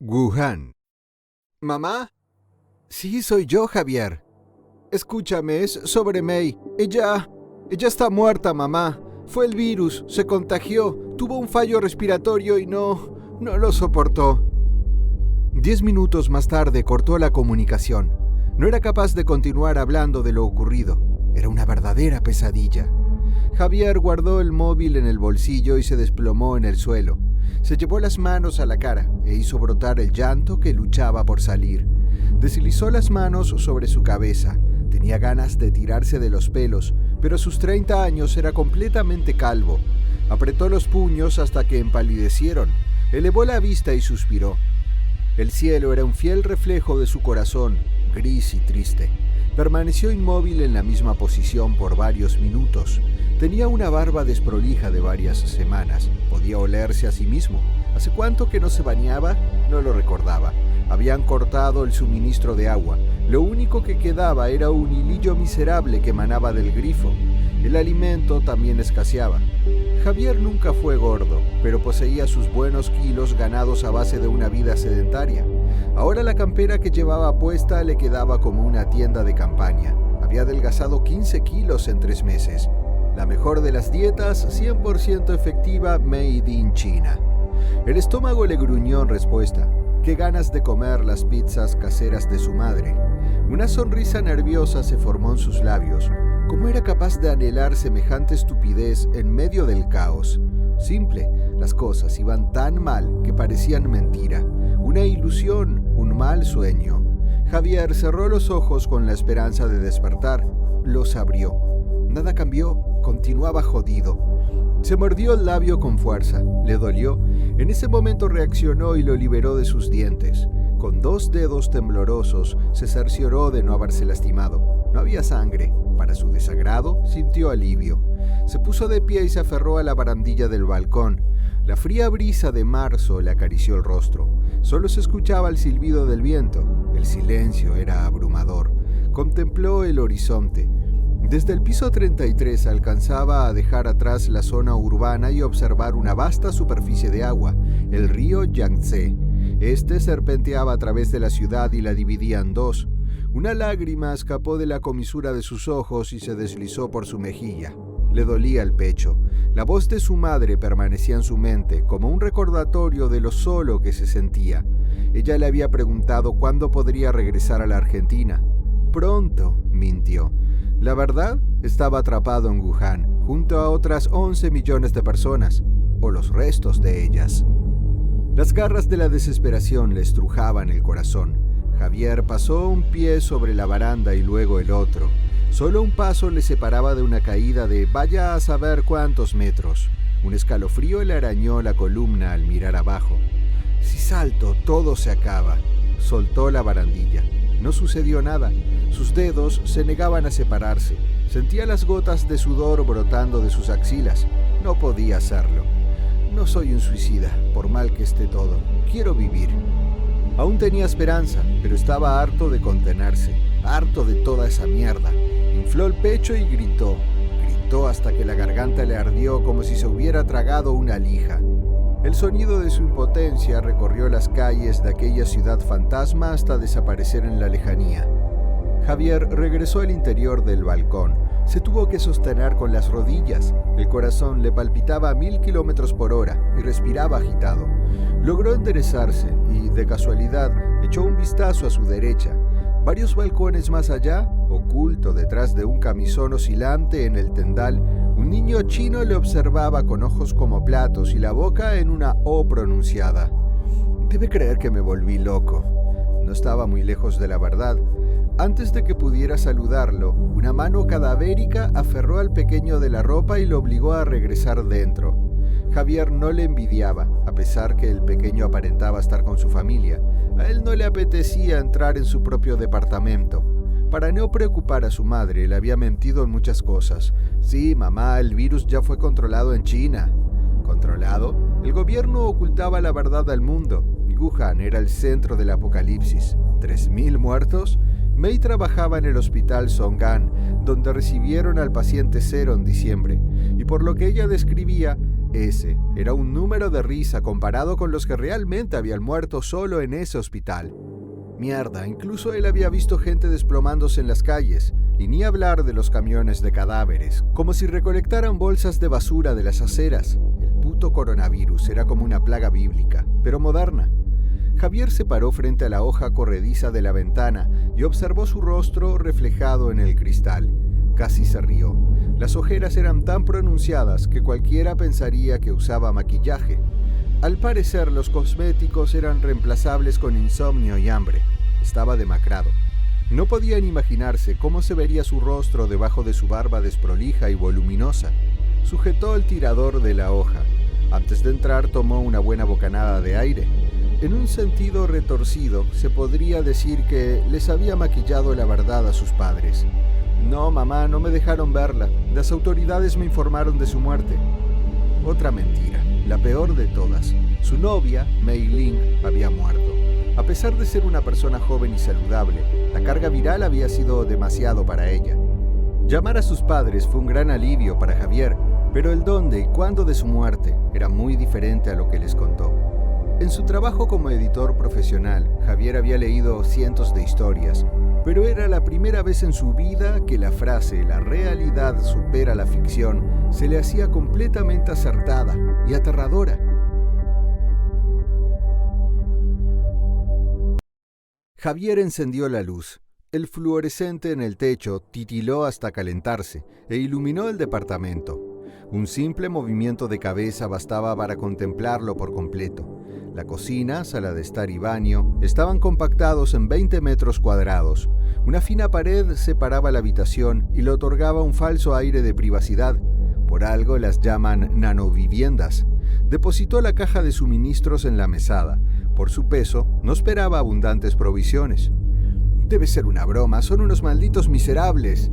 Wuhan. ¿Mamá? Sí, soy yo, Javier. Escúchame, es sobre May. Ella está muerta, mamá. Fue el virus, se contagió, tuvo un fallo respiratorio y no lo soportó. 10 minutos más tarde cortó la comunicación. No era capaz de continuar hablando de lo ocurrido. Era una verdadera pesadilla. Javier guardó el móvil en el bolsillo y se desplomó en el suelo. Se llevó las manos a la cara e hizo brotar el llanto que luchaba por salir. Deslizó las manos sobre su cabeza. Tenía ganas de tirarse de los pelos, pero a sus 30 años era completamente calvo. Apretó los puños hasta que empalidecieron. Elevó la vista y suspiró. El cielo era un fiel reflejo de su corazón, gris y triste. Permaneció inmóvil en la misma posición por varios minutos. Tenía una barba desprolija de varias semanas. Podía olerse a sí mismo. ¿Hace cuánto que no se bañaba? No lo recordaba. Habían cortado el suministro de agua. Lo único que quedaba era un hilillo miserable que emanaba del grifo. El alimento también escaseaba. Javier nunca fue gordo, pero poseía sus buenos kilos ganados a base de una vida sedentaria. Ahora la campera que llevaba puesta le quedaba como una tienda de campaña. Había adelgazado 15 kilos en 3 meses. La mejor de las dietas, 100% efectiva, made in China. El estómago le gruñó en respuesta. Qué ganas de comer las pizzas caseras de su madre. Una sonrisa nerviosa se formó en sus labios. ¿Cómo era capaz de anhelar semejante estupidez en medio del caos? Simple, las cosas iban tan mal que parecían mentira. Una ilusión, un mal sueño. Javier cerró los ojos con la esperanza de despertar. Los abrió. Nada cambió, continuaba jodido. Se mordió el labio con fuerza. Le dolió. En ese momento reaccionó y lo liberó de sus dientes. Con 2 dedos temblorosos se cercioró de no haberse lastimado. No había sangre. Para su desagrado, sintió alivio. Se puso de pie y se aferró a la barandilla del balcón. La fría brisa de marzo le acarició el rostro. Solo se escuchaba el silbido del viento. El silencio era abrumador. Contempló el horizonte. Desde el piso 33 alcanzaba a dejar atrás la zona urbana y observar una vasta superficie de agua, el río Yangtze. Este serpenteaba a través de la ciudad y la dividía en dos. Una lágrima escapó de la comisura de sus ojos y se deslizó por su mejilla. Le dolía el pecho. La voz de su madre permanecía en su mente como un recordatorio de lo solo que se sentía. Ella le había preguntado cuándo podría regresar a la Argentina. Pronto, mintió. La verdad, estaba atrapado en Wuhan, junto a otras 11 millones de personas, o los restos de ellas. Las garras de la desesperación le estrujaban el corazón. Javier pasó un pie sobre la baranda y luego el otro. Solo un paso le separaba de una caída de vaya a saber cuántos metros. Un escalofrío le arañó la columna al mirar abajo. Si salto, todo se acaba. Soltó la barandilla. No sucedió nada. Sus dedos se negaban a separarse. Sentía las gotas de sudor brotando de sus axilas. No podía hacerlo. No soy un suicida, por mal que esté todo. Quiero vivir. Aún tenía esperanza, pero estaba harto de contenerse, harto de toda esa mierda. Infló el pecho y gritó. Gritó hasta que la garganta le ardió como si se hubiera tragado una lija. El sonido de su impotencia recorrió las calles de aquella ciudad fantasma hasta desaparecer en la lejanía. Javier regresó al interior del balcón. Se tuvo que sostener con las rodillas. El corazón le palpitaba a 1000 kilómetros por hora y respiraba agitado. Logró enderezarse y, de casualidad, echó un vistazo a su derecha. Varios balcones más allá, oculto detrás de un camisón oscilante en el tendal, un niño chino le observaba con ojos como platos y la boca en una O pronunciada. Debe creer que me volví loco. No estaba muy lejos de la verdad. Antes de que pudiera saludarlo, una mano cadavérica aferró al pequeño de la ropa y lo obligó a regresar dentro. Javier no le envidiaba, a pesar que el pequeño aparentaba estar con su familia. A él no le apetecía entrar en su propio departamento. Para no preocupar a su madre, le había mentido en muchas cosas. Sí, mamá, el virus ya fue controlado en China. ¿Controlado? El gobierno ocultaba la verdad al mundo. Wuhan era el centro del apocalipsis. ¿3.000 muertos? May trabajaba en el hospital Song'an, donde recibieron al paciente cero en diciembre, y por lo que ella describía, Ese era un número de risa comparado con los que realmente habían muerto solo en ese hospital. Mierda, incluso él había visto gente desplomándose en las calles, y ni hablar de los camiones de cadáveres, como si recolectaran bolsas de basura de las aceras. El puto coronavirus era como una plaga bíblica, pero moderna. Javier se paró frente a la hoja corrediza de la ventana y observó su rostro reflejado en el cristal. Casi se rió. Las ojeras eran tan pronunciadas que cualquiera pensaría que usaba maquillaje. Al parecer, los cosméticos eran reemplazables con insomnio y hambre. Estaba demacrado. No podían imaginarse cómo se vería su rostro debajo de su barba desprolija y voluminosa. Sujetó el tirador de la hoja. Antes de entrar tomó una buena bocanada de aire. En un sentido retorcido, se podría decir que les había maquillado la verdad a sus padres. No, mamá, no me dejaron verla. Las autoridades me informaron de su muerte. Otra mentira, la peor de todas. Su novia, Mei Ling, había muerto. A pesar de ser una persona joven y saludable, la carga viral había sido demasiado para ella. Llamar a sus padres fue un gran alivio para Javier, pero el dónde y cuándo de su muerte era muy diferente a lo que les contó. En su trabajo como editor profesional, Javier había leído cientos de historias, pero era la primera vez en su vida que la frase «la realidad supera la ficción» se le hacía completamente acertada y aterradora. Javier encendió la luz. El fluorescente en el techo titiló hasta calentarse e iluminó el departamento. Un simple movimiento de cabeza bastaba para contemplarlo por completo. La cocina, sala de estar y baño estaban compactados en 20 metros cuadrados. Una fina pared separaba la habitación y le otorgaba un falso aire de privacidad. Por algo las llaman nanoviviendas. Depositó la caja de suministros en la mesada. Por su peso, no esperaba abundantes provisiones. Debe ser una broma, son unos malditos miserables.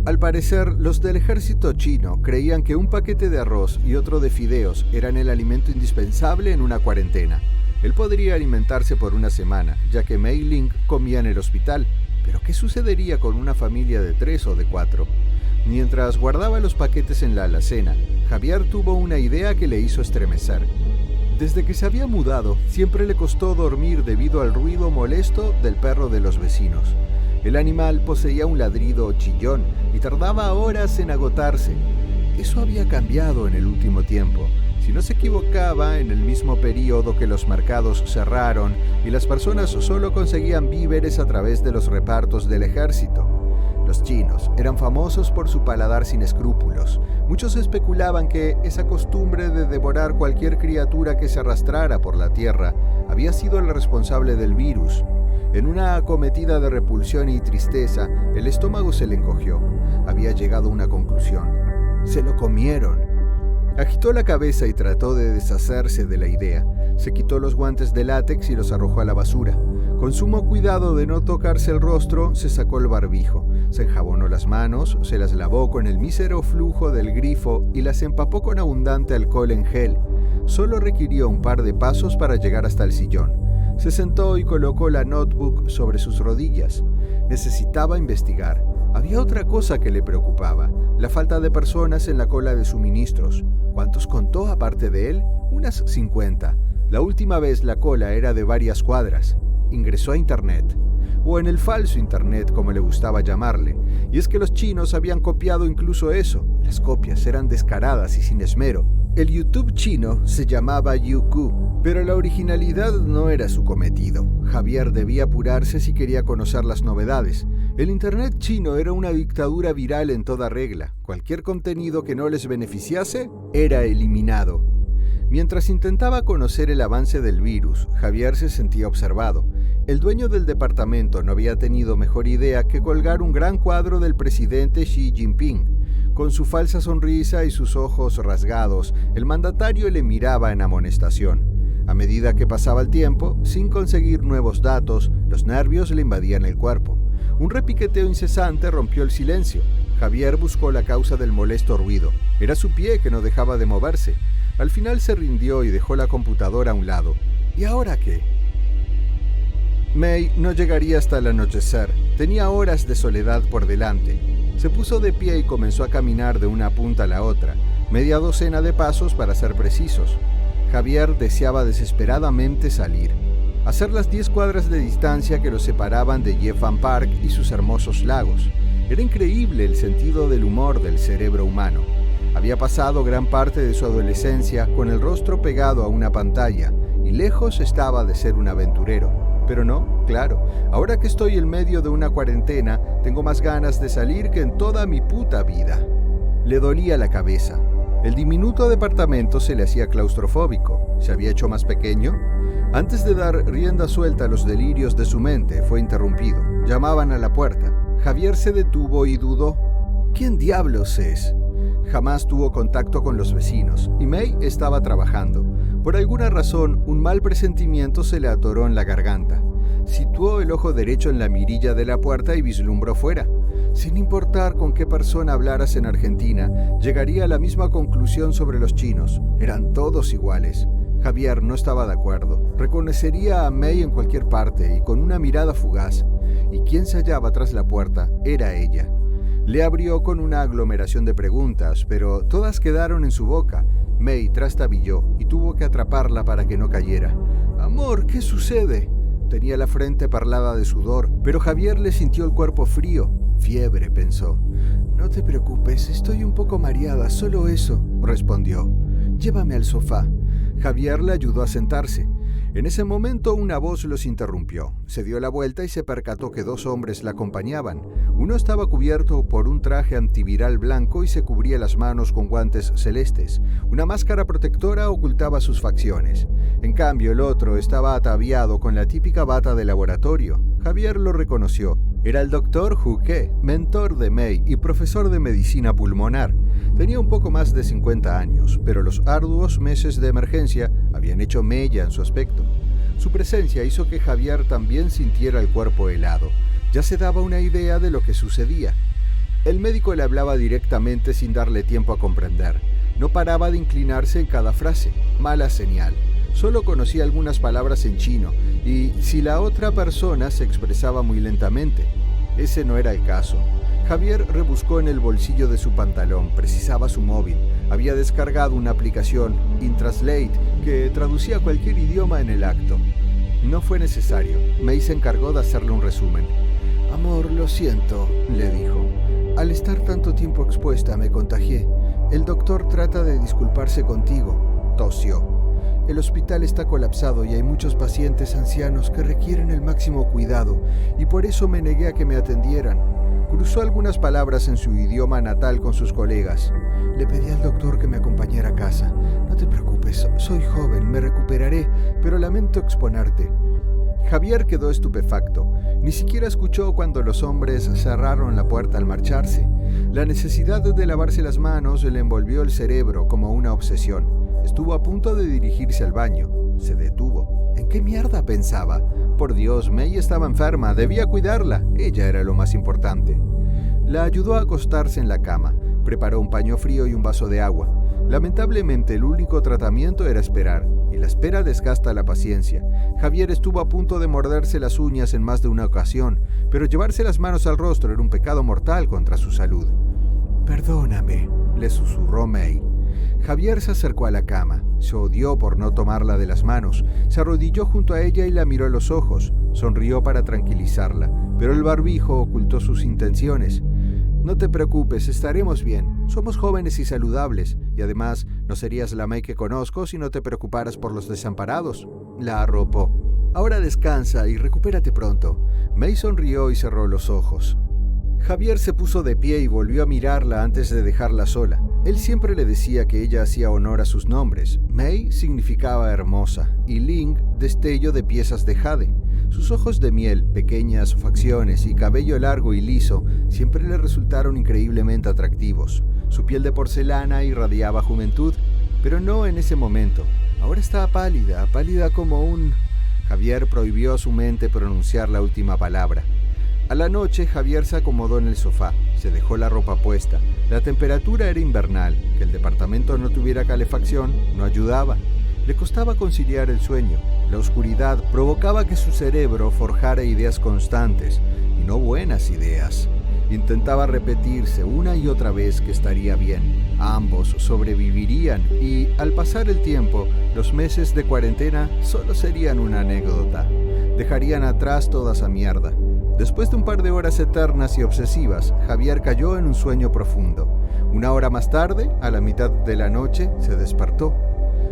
Al parecer, los del ejército chino creían que un paquete de arroz y otro de fideos eran el alimento indispensable en una cuarentena. Él podría alimentarse por una semana, ya que Mei Ling comía en el hospital. Pero ¿qué sucedería con una familia de 3 o de 4? Mientras guardaba los paquetes en la alacena, Javier tuvo una idea que le hizo estremecer. Desde que se había mudado, siempre le costó dormir debido al ruido molesto del perro de los vecinos. El animal poseía un ladrido chillón y tardaba horas en agotarse. Eso había cambiado en el último tiempo. Si no se equivocaba, en el mismo periodo que los mercados cerraron y las personas solo conseguían víveres a través de los repartos del ejército. Los chinos eran famosos por su paladar sin escrúpulos. Muchos especulaban que esa costumbre de devorar cualquier criatura que se arrastrara por la tierra había sido el responsable del virus. En una acometida de repulsión y tristeza, el estómago se le encogió. Había llegado a una conclusión. Se lo comieron. Agitó la cabeza y trató de deshacerse de la idea. Se quitó los guantes de látex y los arrojó a la basura. Con sumo cuidado de no tocarse el rostro, se sacó el barbijo. Se enjabonó las manos, se las lavó con el mísero flujo del grifo y las empapó con abundante alcohol en gel. Solo requirió un par de pasos para llegar hasta el sillón. Se sentó y colocó la notebook sobre sus rodillas. Necesitaba investigar. Había otra cosa que le preocupaba, la falta de personas en la cola de suministros. ¿Cuántos contó aparte de él? Unas 50. La última vez la cola era de varias cuadras. Ingresó a Internet, o en el falso Internet como le gustaba llamarle, y es que los chinos habían copiado incluso eso. Las copias eran descaradas y sin esmero. El YouTube chino se llamaba Youku, pero la originalidad no era su cometido. Javier debía apurarse si quería conocer las novedades. El Internet chino era una dictadura viral en toda regla. Cualquier contenido que no les beneficiase era eliminado. Mientras intentaba conocer el avance del virus, Javier se sentía observado. El dueño del departamento no había tenido mejor idea que colgar un gran cuadro del presidente Xi Jinping. Con su falsa sonrisa y sus ojos rasgados, el mandatario le miraba en amonestación. A medida que pasaba el tiempo, sin conseguir nuevos datos, los nervios le invadían el cuerpo. Un repiqueteo incesante rompió el silencio. Javier buscó la causa del molesto ruido. Era su pie que no dejaba de moverse. Al final se rindió y dejó la computadora a un lado. ¿Y ahora qué? Mei no llegaría hasta el anochecer. Tenía horas de soledad por delante. Se puso de pie y comenzó a caminar de una punta a la otra. media docena de pasos para ser precisos. Javier deseaba desesperadamente salir, hacer las 10 cuadras de distancia que los separaban de Yepham Park y sus hermosos lagos. Era increíble el sentido del humor del cerebro humano. Había pasado gran parte de su adolescencia con el rostro pegado a una pantalla y lejos estaba de ser un aventurero. Pero no, claro, ahora que estoy en medio de una cuarentena, tengo más ganas de salir que en toda mi puta vida. Le dolía la cabeza. El diminuto departamento se le hacía claustrofóbico. ¿Se había hecho más pequeño? Antes de dar rienda suelta a los delirios de su mente, fue interrumpido. Llamaban a la puerta. Javier se detuvo y dudó. ¿Quién diablos es? Jamás tuvo contacto con los vecinos, y May estaba trabajando. Por alguna razón, un mal presentimiento se le atoró en la garganta. Situó el ojo derecho en la mirilla de la puerta y vislumbró fuera. Sin importar con qué persona hablaras en Argentina, llegaría a la misma conclusión sobre los chinos. Eran todos iguales. Javier no estaba de acuerdo. Reconocería a May en cualquier parte y con una mirada fugaz. Y quien se hallaba tras la puerta era ella. Le abrió con una aglomeración de preguntas, pero todas quedaron en su boca. May trastabilló y tuvo que atraparla para que no cayera. «Amor, ¿qué sucede?» Tenía la frente parlada de sudor, pero Javier le sintió el cuerpo frío. Fiebre, pensó. «No te preocupes, estoy un poco mareada, solo eso», respondió. «Llévame al sofá». Javier le ayudó a sentarse. En ese momento una voz los interrumpió. Se dio la vuelta y se percató que 2 hombres la acompañaban. Uno estaba cubierto por un traje antiviral blanco y se cubría las manos con guantes celestes. Una máscara protectora ocultaba sus facciones. En cambio, el otro estaba ataviado con la típica bata de laboratorio. Javier lo reconoció. Era el doctor Huque, mentor de May y profesor de medicina pulmonar. Tenía un poco más de 50 años, pero los arduos meses de emergencia habían hecho mella en su aspecto. Su presencia hizo que Javier también sintiera el cuerpo helado. Ya se daba una idea de lo que sucedía. El médico le hablaba directamente sin darle tiempo a comprender. No paraba de inclinarse en cada frase. Mala señal. Solo conocía algunas palabras en chino, y si la otra persona se expresaba muy lentamente. Ese no era el caso. Javier rebuscó en el bolsillo de su pantalón, precisaba su móvil. Había descargado una aplicación, InTranslate, que traducía cualquier idioma en el acto. No fue necesario. May se encargó de hacerle un resumen. «Amor, lo siento», le dijo. «Al estar tanto tiempo expuesta me contagié. El doctor trata de disculparse contigo». Tosió. «El hospital está colapsado y hay muchos pacientes ancianos que requieren el máximo cuidado, y por eso me negué a que me atendieran». Cruzó algunas palabras en su idioma natal con sus colegas. «Le pedí al doctor que me acompañara a casa. No te preocupes, soy joven, me recuperaré, pero lamento exponerte». Javier quedó estupefacto. Ni siquiera escuchó cuando los hombres cerraron la puerta al marcharse. La necesidad de lavarse las manos le envolvió el cerebro como una obsesión. Estuvo a punto de dirigirse al baño. Se detuvo. ¿En qué mierda pensaba? Por Dios, May estaba enferma, debía cuidarla. Ella era lo más importante. La ayudó a acostarse en la cama. Preparó un paño frío y un vaso de agua. Lamentablemente, el único tratamiento era esperar, y la espera desgasta la paciencia. Javier estuvo a punto de morderse las uñas en más de una ocasión, pero llevarse las manos al rostro era un pecado mortal contra su salud. «Perdóname», le susurró May. Javier se acercó a la cama. Se odió por no tomarla de las manos. Se arrodilló junto a ella y la miró a los ojos. Sonrió para tranquilizarla, pero el barbijo ocultó sus intenciones. «No te preocupes, estaremos bien. Somos jóvenes y saludables, y además no serías la May que conozco si no te preocuparas por los desamparados». La arropó. «Ahora descansa y recupérate pronto». May sonrió y cerró los ojos. Javier se puso de pie y volvió a mirarla antes de dejarla sola. Él siempre le decía que ella hacía honor a sus nombres. May significaba hermosa y Ling, destello de piezas de jade. Sus ojos de miel, pequeñas facciones y cabello largo y liso siempre le resultaron increíblemente atractivos. Su piel de porcelana irradiaba juventud, pero no en ese momento. Ahora estaba pálida como un... Javier prohibió a su mente pronunciar la última palabra. A la noche, Javier se acomodó en el sofá, se dejó la ropa puesta. La temperatura era invernal, que el departamento no tuviera calefacción no ayudaba. Le costaba conciliar el sueño. La oscuridad provocaba que su cerebro forjara ideas constantes, y no buenas ideas. Intentaba repetirse una y otra vez que estaría bien. Ambos sobrevivirían y, al pasar el tiempo, los meses de cuarentena solo serían una anécdota. Dejarían atrás toda esa mierda. Después de un par de horas eternas y obsesivas, Javier cayó en un sueño profundo. Una hora más tarde, a la mitad de la noche, se despertó.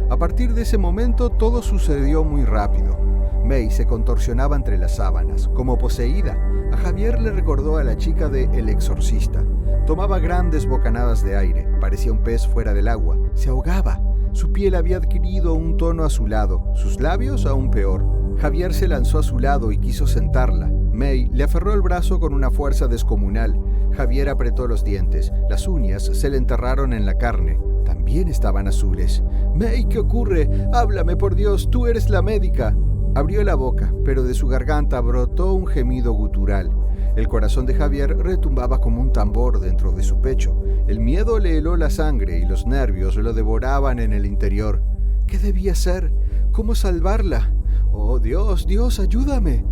A partir de ese momento, todo sucedió muy rápido. May se contorsionaba entre las sábanas, como poseída. A Javier le recordó a la chica de El Exorcista. Tomaba grandes bocanadas de aire, parecía un pez fuera del agua, se ahogaba. Su piel había adquirido un tono azulado, sus labios aún peor. Javier se lanzó a su lado y quiso sentarla. May le aferró el brazo con una fuerza descomunal. Javier apretó los dientes, las uñas se le enterraron en la carne. También estaban azules. «May, ¿qué ocurre? Háblame, por Dios, tú eres la médica». Abrió la boca, pero de su garganta brotó un gemido gutural. El corazón de Javier retumbaba como un tambor dentro de su pecho. El miedo le heló la sangre y los nervios lo devoraban en el interior. ¿Qué debía hacer? ¿Cómo salvarla? «Oh, Dios, Dios, ayúdame».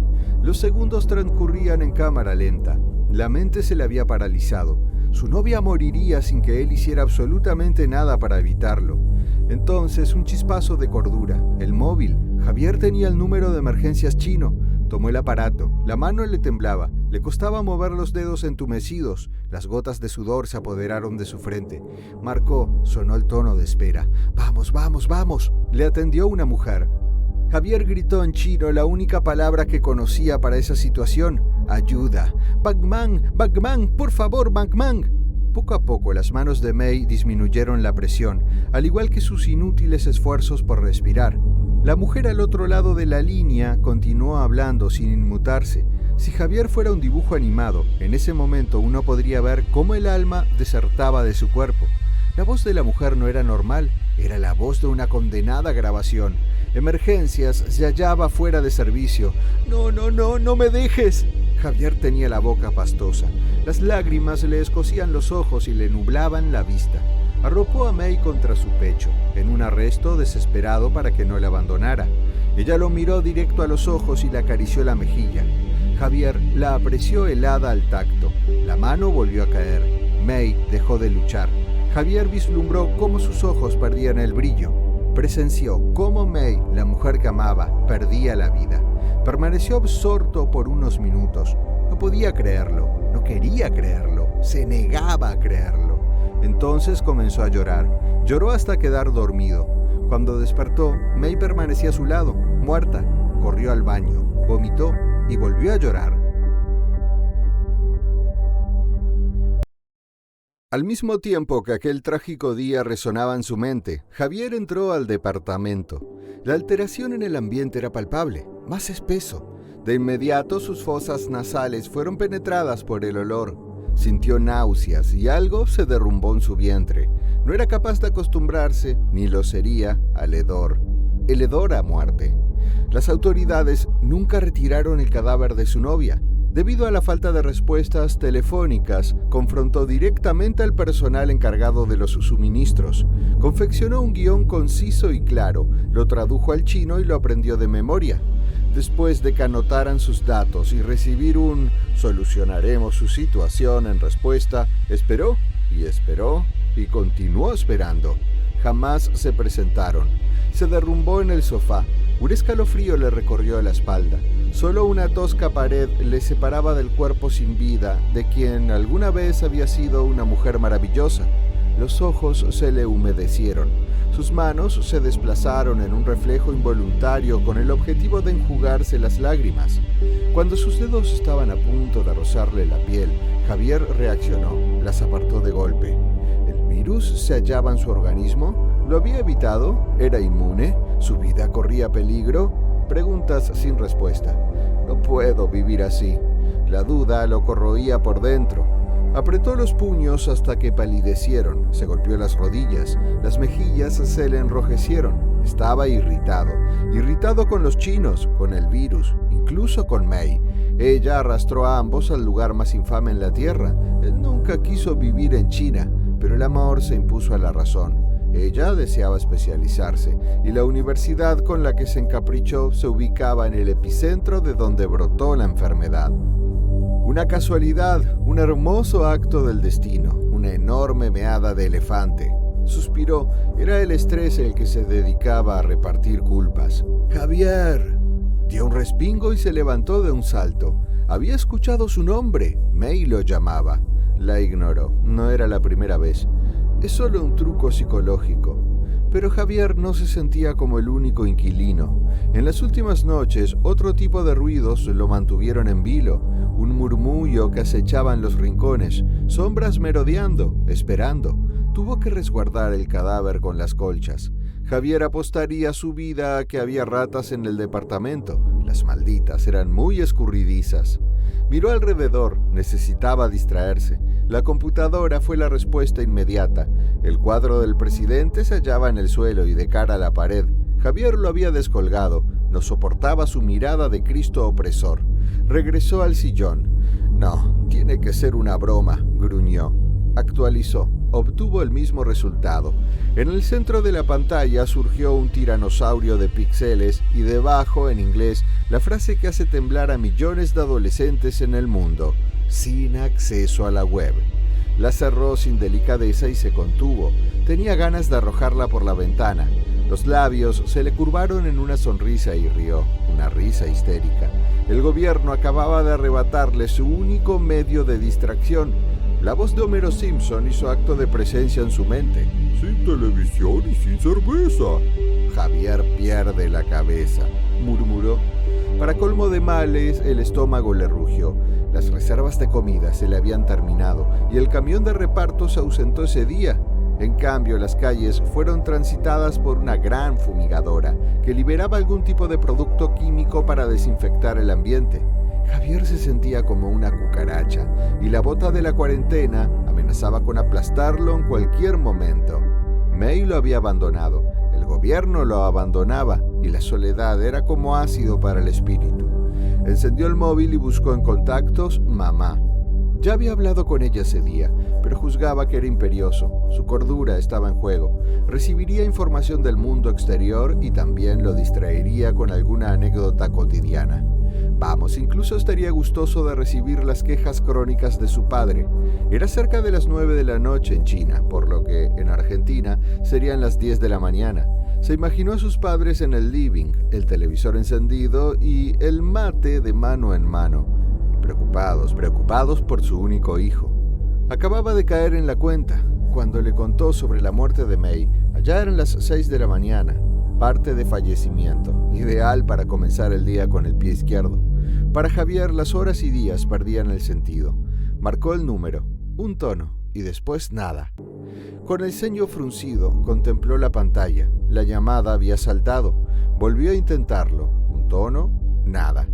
Los segundos transcurrían en cámara lenta. La mente se le había paralizado. Su novia moriría sin que él hiciera absolutamente nada para evitarlo. Entonces, un chispazo de cordura. El móvil. Javier tenía el número de emergencias chino. Tomó el aparato. La mano le temblaba. Le costaba mover los dedos entumecidos. Las gotas de sudor se apoderaron de su frente. Marcó. Sonó el tono de espera. «Vamos, vamos, vamos». Le atendió una mujer. Javier gritó en chino la única palabra que conocía para esa situación. «Ayuda. Bagman, Bagman, por favor, Bagman». Poco a poco las manos de May disminuyeron la presión, al igual que sus inútiles esfuerzos por respirar. La mujer al otro lado de la línea continuó hablando sin inmutarse. Si Javier fuera un dibujo animado, en ese momento uno podría ver cómo el alma desertaba de su cuerpo. La voz de la mujer no era normal, era la voz de una condenada grabación. Emergencias, se hallaba fuera de servicio. «No, no, no, no me dejes». Javier tenía la boca pastosa. Las lágrimas le escocían los ojos y le nublaban la vista. Arropó a May contra su pecho, en un arresto desesperado para que no la abandonara. Ella lo miró directo a los ojos y le acarició la mejilla. Javier la apreció helada al tacto. La mano volvió a caer. May dejó de luchar. Javier vislumbró cómo sus ojos perdían el brillo. Presenció cómo May, la mujer que amaba, perdía la vida. Permaneció absorto por unos minutos. No podía creerlo, no quería creerlo, se negaba a creerlo. Entonces comenzó a llorar. Lloró hasta quedar dormido. Cuando despertó, May permanecía a su lado, muerta. Corrió al baño, vomitó y volvió a llorar. Al mismo tiempo que aquel trágico día resonaba en su mente, Javier entró al departamento. La alteración en el ambiente era palpable, más espeso. De inmediato sus fosas nasales fueron penetradas por el olor. Sintió náuseas y algo se derrumbó en su vientre. No era capaz de acostumbrarse, ni lo sería, al hedor. El hedor a muerte. Las autoridades nunca retiraron el cadáver de su novia. Debido a la falta de respuestas telefónicas, confrontó directamente al personal encargado de los suministros. Confeccionó un guión conciso y claro, lo tradujo al chino y lo aprendió de memoria. Después de que anotaran sus datos y recibir un «solucionaremos su situación» en respuesta, esperó y continuó esperando. Jamás se presentaron. Se derrumbó en el sofá. Un escalofrío le recorrió la espalda. Solo una tosca pared le separaba del cuerpo sin vida de quien alguna vez había sido una mujer maravillosa. Los ojos se le humedecieron. Sus manos se desplazaron en un reflejo involuntario con el objetivo de enjugarse las lágrimas. Cuando sus dedos estaban a punto de rozarle la piel, Javier reaccionó, las apartó de golpe. ¿El virus se hallaba en su organismo? ¿Lo había evitado? ¿Era inmune? ¿Su vida corría peligro? Preguntas sin respuesta. No puedo vivir así. La duda lo corroía por dentro. Apretó los puños hasta que palidecieron. Se golpeó las rodillas. Las mejillas se le enrojecieron. Estaba irritado con los chinos, con el virus, incluso con May. Ella arrastró a ambos al lugar más infame en la tierra. Él nunca quiso vivir en China, pero el amor se impuso a la razón. Ella deseaba especializarse, y la universidad con la que se encaprichó se ubicaba en el epicentro de donde brotó la enfermedad. Una casualidad, un hermoso acto del destino, una enorme meada de elefante. Suspiró, era el estrés el que se dedicaba a repartir culpas. ¡Javier! Dio un respingo y se levantó de un salto. Había escuchado su nombre, May lo llamaba. La ignoró, no era la primera vez. Es solo un truco psicológico. Pero Javier no se sentía como el único inquilino. En las últimas noches, otro tipo de ruidos lo mantuvieron en vilo. Un murmullo que acechaba en los rincones, sombras merodeando, esperando. Tuvo que resguardar el cadáver con las colchas. Javier apostaría su vida a que había ratas en el departamento. Las malditas eran muy escurridizas. Miró alrededor, necesitaba distraerse. La computadora fue la respuesta inmediata. El cuadro del presidente se hallaba en el suelo y de cara a la pared. Javier lo había descolgado. No soportaba su mirada de Cristo opresor. Regresó al sillón. No, tiene que ser una broma, gruñó. Actualizó. Obtuvo el mismo resultado. En el centro de la pantalla surgió un tiranosaurio de píxeles y debajo, en inglés, la frase que hace temblar a millones de adolescentes en el mundo: sin acceso a la web. La cerró sin delicadeza y se contuvo. Tenía ganas de arrojarla por la ventana. Los labios se le curvaron en una sonrisa y rió, una risa histérica. El gobierno acababa de arrebatarle su único medio de distracción. La voz de Homero Simpson hizo acto de presencia en su mente. Sin televisión y sin cerveza. Javier pierde la cabeza, murmuró. Para colmo de males, el estómago le rugió. Las reservas de comida se le habían terminado y el camión de reparto se ausentó ese día. En cambio, las calles fueron transitadas por una gran fumigadora que liberaba algún tipo de producto químico para desinfectar el ambiente. Javier se sentía como una cucaracha y la bota de la cuarentena amenazaba con aplastarlo en cualquier momento. May lo había abandonado, el gobierno lo abandonaba y la soledad era como ácido para el espíritu. Encendió el móvil y buscó en contactos mamá. Ya había hablado con ella ese día, pero juzgaba que era imperioso. Su cordura estaba en juego. Recibiría información del mundo exterior y también lo distraería con alguna anécdota cotidiana. Vamos, incluso estaría gustoso de recibir las quejas crónicas de su padre. Era cerca de las 9 de la noche en China, por lo que en Argentina serían las 10 de la mañana. Se imaginó a sus padres en el living, el televisor encendido y el mate de mano en mano. Preocupados por su único hijo. Acababa de caer en la cuenta cuando le contó sobre la muerte de May. Allá eran las 6 de la mañana. Parte de fallecimiento, ideal para comenzar el día con el pie izquierdo. Para Javier, las horas y días perdían el sentido. Marcó el número, un tono, y después nada. Con el ceño fruncido, contempló la pantalla. La llamada había saltado. Volvió a intentarlo. Un tono, nada.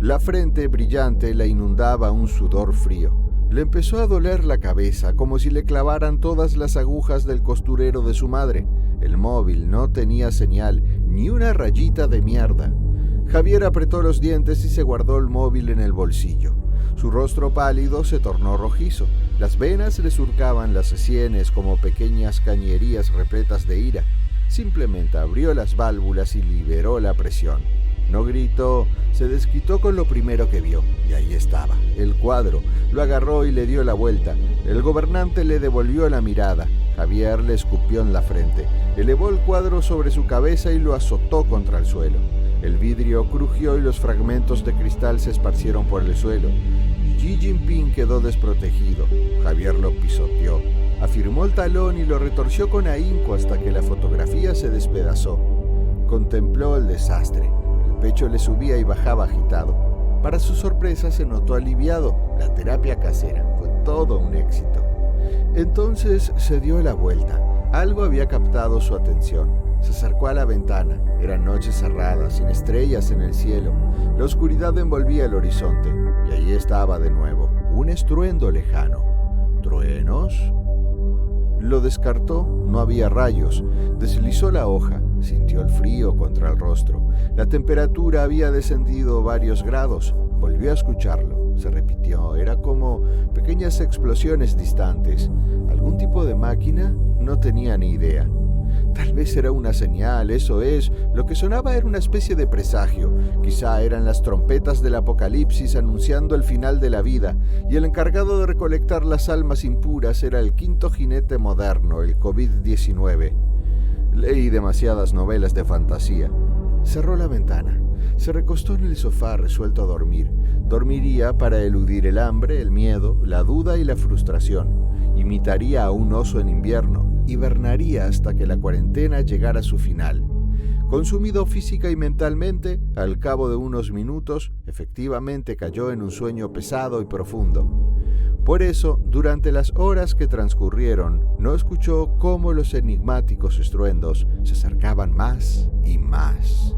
La frente brillante la inundaba un sudor frío. Le empezó a doler la cabeza, como si le clavaran todas las agujas del costurero de su madre. El móvil no tenía señal, ni una rayita de mierda. Javier apretó los dientes y se guardó el móvil en el bolsillo. Su rostro pálido se tornó rojizo. Las venas le surcaban las sienes como pequeñas cañerías repletas de ira. Simplemente abrió las válvulas y liberó la presión. No gritó, se desquitó con lo primero que vio, y ahí estaba, el cuadro. Lo agarró y le dio la vuelta. El gobernante le devolvió la mirada. Javier le escupió en la frente. Elevó el cuadro sobre su cabeza y lo azotó contra el suelo. El vidrio crujió y los fragmentos de cristal se esparcieron por el suelo. Xi Jinping quedó desprotegido. Javier lo pisoteó. Afirmó el talón y lo retorció con ahínco hasta que la fotografía se despedazó. Contempló el desastre. El pecho le subía y bajaba agitado. Para su sorpresa se notó aliviado. La terapia casera fue todo un éxito. Entonces se dio la vuelta. Algo había captado su atención. Se acercó a la ventana. Eran noches cerradas, sin estrellas en el cielo. La oscuridad envolvía el horizonte. Y allí estaba de nuevo, un estruendo lejano. ¿Truenos? Lo descartó, no había rayos. Deslizó la hoja, sintió el frío contra el rostro. La temperatura había descendido varios grados. Volvió a escucharlo. Se repitió, era como pequeñas explosiones distantes. ¿Algún tipo de máquina? No tenía ni idea. Tal vez era una señal, eso es. Lo que sonaba era una especie de presagio. Quizá eran las trompetas del apocalipsis anunciando el final de la vida, y el encargado de recolectar las almas impuras era el quinto jinete moderno, el COVID-19. Leí demasiadas novelas de fantasía. Cerró la ventana. Se recostó en el sofá resuelto a dormir. Dormiría para eludir el hambre, el miedo, la duda y la frustración. Imitaría a un oso en invierno. Hibernaría hasta que la cuarentena llegara a su final. Consumido física y mentalmente, al cabo de unos minutos, efectivamente cayó en un sueño pesado y profundo. Por eso, durante las horas que transcurrieron, no escuchó cómo los enigmáticos estruendos se acercaban más y más.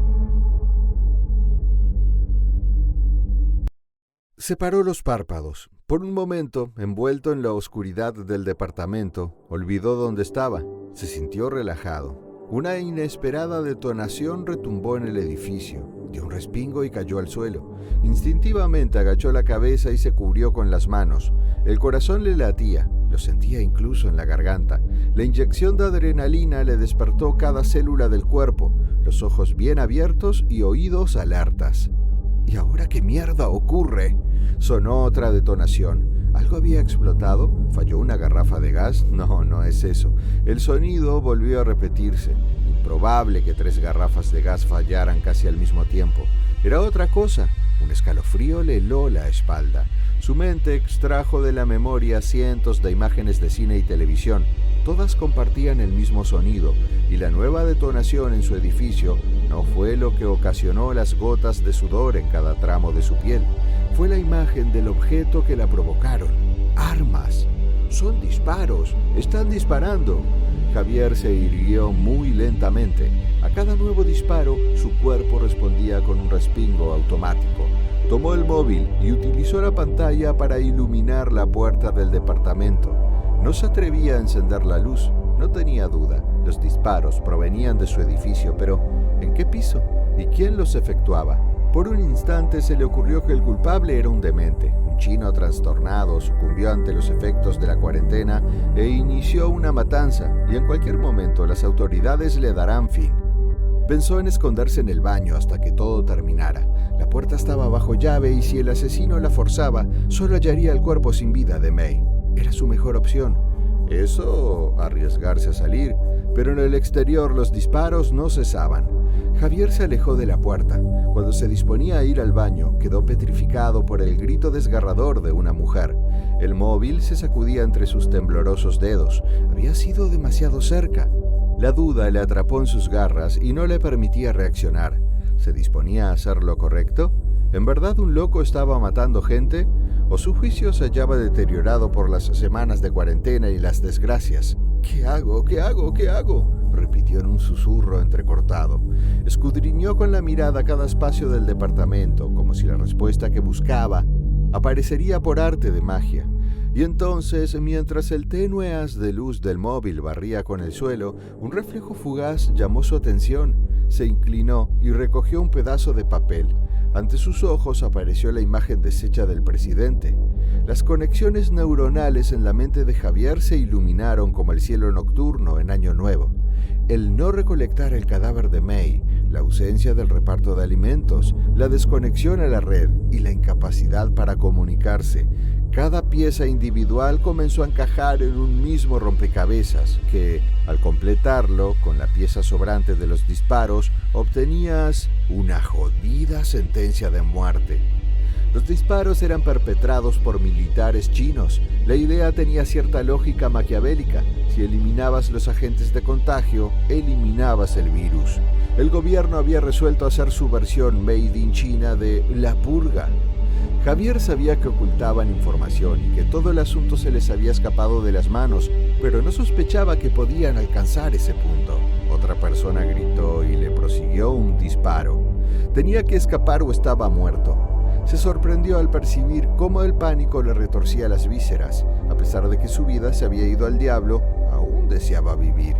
Separó los párpados. Por un momento, envuelto en la oscuridad del departamento, olvidó dónde estaba. Se sintió relajado. Una inesperada detonación retumbó en el edificio. Dio un respingo y cayó al suelo. Instintivamente agachó la cabeza y se cubrió con las manos. El corazón le latía, lo sentía incluso en la garganta. La inyección de adrenalina le despertó cada célula del cuerpo, los ojos bien abiertos y oídos alertas. ¿Y ahora qué mierda ocurre? Sonó otra detonación. ¿Algo había explotado? ¿Falló una garrafa de gas? No es eso. El sonido volvió a repetirse. Improbable que 3 garrafas de gas fallaran casi al mismo tiempo. Era otra cosa. Un escalofrío le heló la espalda. Su mente extrajo de la memoria cientos de imágenes de cine y televisión. Todas compartían el mismo sonido, y la nueva detonación en su edificio no fue lo que ocasionó las gotas de sudor en cada tramo de su piel. Fue la imagen del objeto que la provocaron. ¡Armas! ¡Son disparos! ¡Están disparando! Javier se irguió muy lentamente. A cada nuevo disparo, su cuerpo respondía con un respingo automático. Tomó el móvil y utilizó la pantalla para iluminar la puerta del departamento. No se atrevía a encender la luz. No tenía duda. Los disparos provenían de su edificio, pero ¿en qué piso? ¿Y quién los efectuaba? Por un instante se le ocurrió que el culpable era un demente. Un chino trastornado sucumbió ante los efectos de la cuarentena e inició una matanza, y en cualquier momento las autoridades le darán fin. Pensó en esconderse en el baño hasta que todo terminara. La puerta estaba bajo llave y si el asesino la forzaba, solo hallaría el cuerpo sin vida de May. Era su mejor opción. Eso, arriesgarse a salir, pero en el exterior los disparos no cesaban. Javier se alejó de la puerta. Cuando se disponía a ir al baño, quedó petrificado por el grito desgarrador de una mujer. El móvil se sacudía entre sus temblorosos dedos. Había sido demasiado cerca. La duda le atrapó en sus garras y no le permitía reaccionar. ¿Se disponía a hacer lo correcto? ¿En verdad un loco estaba matando gente? ¿O su juicio se hallaba deteriorado por las semanas de cuarentena y las desgracias? ¿Qué hago? ¿Qué hago? ¿Qué hago?, repitió en un susurro entrecortado. Escudriñó con la mirada cada espacio del departamento, como si la respuesta que buscaba aparecería por arte de magia. Y entonces, mientras el tenue haz de luz del móvil barría con el suelo, un reflejo fugaz llamó su atención. Se inclinó y recogió un pedazo de papel. Ante sus ojos apareció la imagen deshecha del presidente. Las conexiones neuronales en la mente de Javier se iluminaron como el cielo nocturno en Año Nuevo. El no recolectar el cadáver de May, la ausencia del reparto de alimentos, la desconexión a la red y la incapacidad para comunicarse. Cada pieza individual comenzó a encajar en un mismo rompecabezas que, al completarlo con la pieza sobrante de los disparos, obtenías una jodida sentencia de muerte. Los disparos eran perpetrados por militares chinos. La idea tenía cierta lógica maquiavélica. Si eliminabas los agentes de contagio, eliminabas el virus. El gobierno había resuelto hacer su versión made in China de La Purga. Javier sabía que ocultaban información y que todo el asunto se les había escapado de las manos, pero no sospechaba que podían alcanzar ese punto. Otra persona gritó y le prosiguió un disparo. Tenía que escapar o estaba muerto. Se sorprendió al percibir cómo el pánico le retorcía las vísceras. A pesar de que su vida se había ido al diablo, aún deseaba vivir.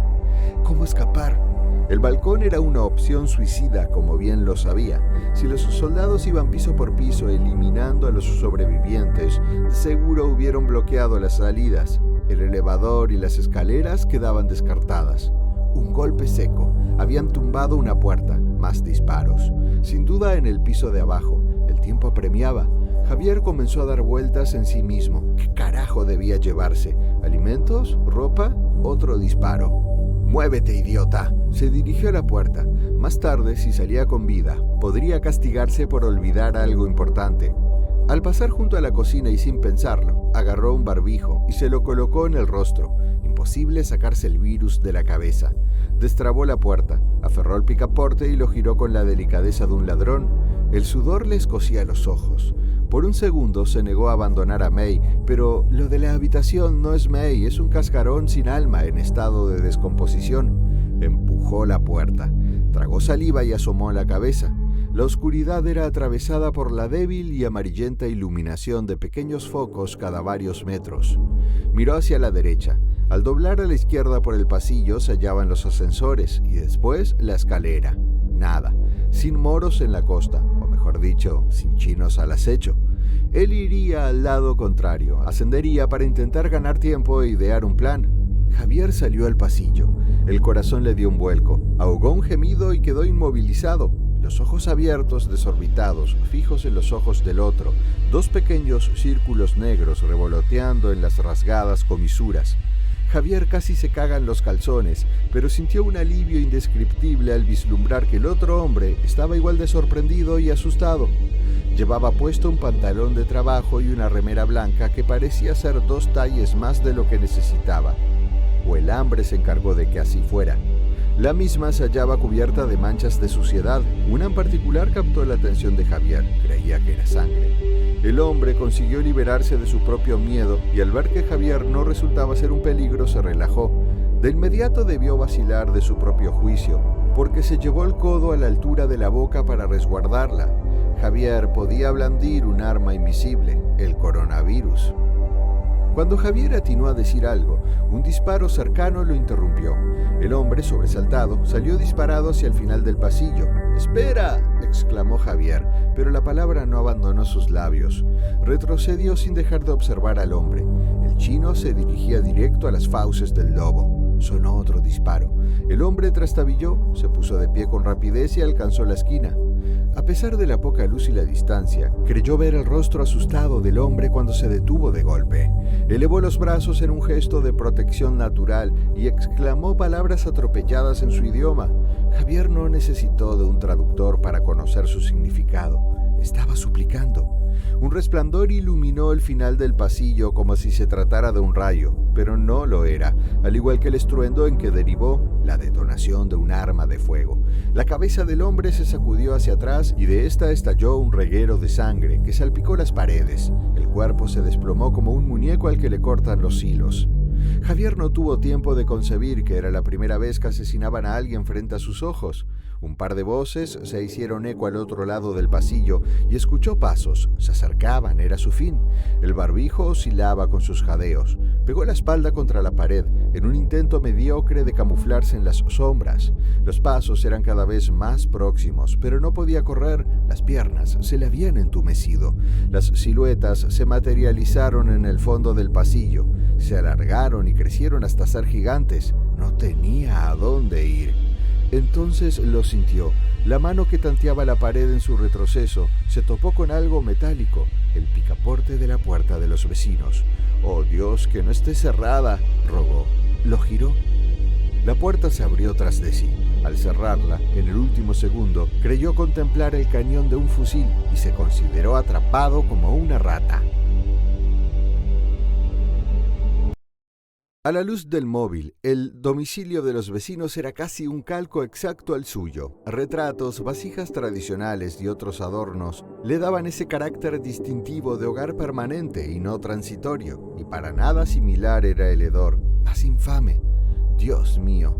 ¿Cómo escapar? El balcón era una opción suicida, como bien lo sabía. Si los soldados iban piso por piso eliminando a los sobrevivientes, de seguro hubieran bloqueado las salidas. El elevador y las escaleras quedaban descartadas. Un golpe seco. Habían tumbado una puerta. Más disparos. Sin duda en el piso de abajo. El tiempo apremiaba. Javier comenzó a dar vueltas en sí mismo. ¿Qué carajo debía llevarse? ¿Alimentos? ¿Ropa? Otro disparo. «¡Muévete, idiota!». Se dirigió a la puerta. Más tarde, si salía con vida, podría castigarse por olvidar algo importante. Al pasar junto a la cocina y sin pensarlo, agarró un barbijo y se lo colocó en el rostro. Imposible sacarse el virus de la cabeza. Destrabó la puerta, aferró el picaporte y lo giró con la delicadeza de un ladrón. El sudor le escocía los ojos. Por un segundo se negó a abandonar a May, pero lo de la habitación no es May, es un cascarón sin alma en estado de descomposición. Empujó la puerta, tragó saliva y asomó la cabeza. La oscuridad era atravesada por la débil y amarillenta iluminación de pequeños focos cada varios metros. Miró hacia la derecha. Al doblar a la izquierda por el pasillo se hallaban los ascensores y después la escalera. Nada, sin moros en la costa, o mejor dicho, sin chinos al acecho. Él iría al lado contrario, ascendería para intentar ganar tiempo e idear un plan. Javier salió al pasillo. El corazón le dio un vuelco, ahogó un gemido y quedó inmovilizado. Los ojos abiertos, desorbitados, fijos en los ojos del otro, dos pequeños círculos negros revoloteando en las rasgadas comisuras. Javier casi se caga en los calzones, pero sintió un alivio indescriptible al vislumbrar que el otro hombre estaba igual de sorprendido y asustado. Llevaba puesto un pantalón de trabajo y una remera blanca que parecía ser 2 talles más de lo que necesitaba. O el hambre se encargó de que así fuera. La misma se hallaba cubierta de manchas de suciedad. Una en particular captó la atención de Javier. Creía que era sangre. El hombre consiguió liberarse de su propio miedo y al ver que Javier no resultaba ser un peligro se relajó. De inmediato debió vacilar de su propio juicio, porque se llevó el codo a la altura de la boca para resguardarla. Javier podía blandir un arma invisible, el coronavirus. Cuando Javier atinó a decir algo, un disparo cercano lo interrumpió. El hombre, sobresaltado, salió disparado hacia el final del pasillo. «¡Espera!», exclamó Javier, pero la palabra no abandonó sus labios. Retrocedió sin dejar de observar al hombre. El chino se dirigía directo a las fauces del lobo. Sonó otro disparo. El hombre trastabilló, se puso de pie con rapidez y alcanzó la esquina. A pesar de la poca luz y la distancia, creyó ver el rostro asustado del hombre cuando se detuvo de golpe. Elevó los brazos en un gesto de protección natural y exclamó palabras atropelladas en su idioma. Javier no necesitó de un traductor para conocer su significado. Estaba suplicando. Un resplandor iluminó el final del pasillo como si se tratara de un rayo, pero no lo era, al igual que el estruendo en que derivó la detonación de un arma de fuego. La cabeza del hombre se sacudió hacia atrás y de esta estalló un reguero de sangre que salpicó las paredes. El cuerpo se desplomó como un muñeco al que le cortan los hilos. Javier no tuvo tiempo de concebir que era la primera vez que asesinaban a alguien frente a sus ojos. Un par de voces se hicieron eco al otro lado del pasillo y escuchó pasos. Se acercaban, era su fin. El barbijo oscilaba con sus jadeos. Pegó la espalda contra la pared, en un intento mediocre de camuflarse en las sombras. Los pasos eran cada vez más próximos, pero no podía correr. Las piernas se le habían entumecido. Las siluetas se materializaron en el fondo del pasillo. Se alargaron y crecieron hasta ser gigantes. No tenía a dónde ir. Entonces lo sintió. La mano que tanteaba la pared en su retroceso se topó con algo metálico, el picaporte de la puerta de los vecinos. «Oh Dios, que no esté cerrada», rogó. Lo giró. La puerta se abrió tras de sí. Al cerrarla, en el último segundo, creyó contemplar el cañón de un fusil y se consideró atrapado como una rata. A la luz del móvil, el domicilio de los vecinos era casi un calco exacto al suyo. Retratos, vasijas tradicionales y otros adornos le daban ese carácter distintivo de hogar permanente y no transitorio, y para nada similar era el hedor, más infame. Dios mío.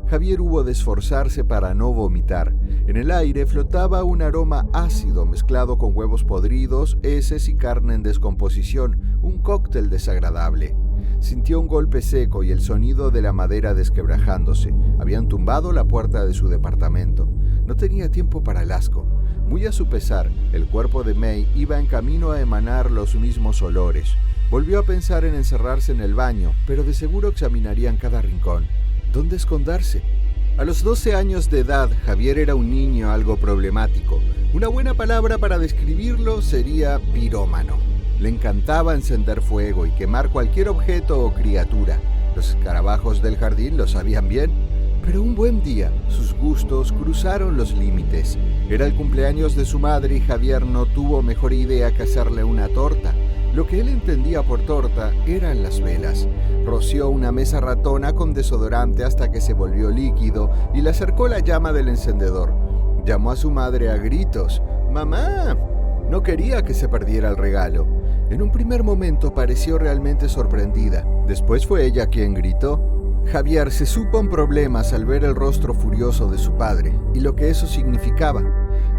Javier hubo de esforzarse para no vomitar. En el aire flotaba un aroma ácido mezclado con huevos podridos, heces y carne en descomposición, un cóctel desagradable. Sintió un golpe seco y el sonido de la madera desquebrajándose. Habían tumbado la puerta de su departamento. No tenía tiempo para el asco. Muy a su pesar, el cuerpo de May iba en camino a emanar los mismos olores. Volvió a pensar en encerrarse en el baño, pero de seguro examinarían cada rincón. dónde esconderse. A los 12 años de edad, Javier era un niño algo problemático. Una buena palabra para describirlo sería pirómano. Le encantaba encender fuego y quemar cualquier objeto o criatura. Los escarabajos del jardín lo sabían bien, pero un buen día sus gustos cruzaron los límites. Era el cumpleaños de su madre y Javier no tuvo mejor idea que hacerle una torta. Lo que él entendía por torta eran las velas. Roció una mesa ratona con desodorante hasta que se volvió líquido y le acercó la llama del encendedor. Llamó a su madre a gritos. ¡Mamá! No quería que se perdiera el regalo. En un primer momento pareció realmente sorprendida. Después fue ella quien gritó. Javier se supo en problemas al ver el rostro furioso de su padre y lo que eso significaba.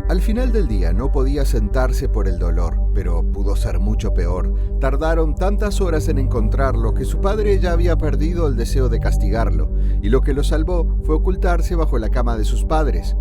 Al final del día no podía sentarse por el dolor, pero pudo ser mucho peor. Tardaron tantas horas en encontrarlo que su padre ya había perdido el deseo de castigarlo, y lo que lo salvó fue ocultarse bajo la cama de sus padres.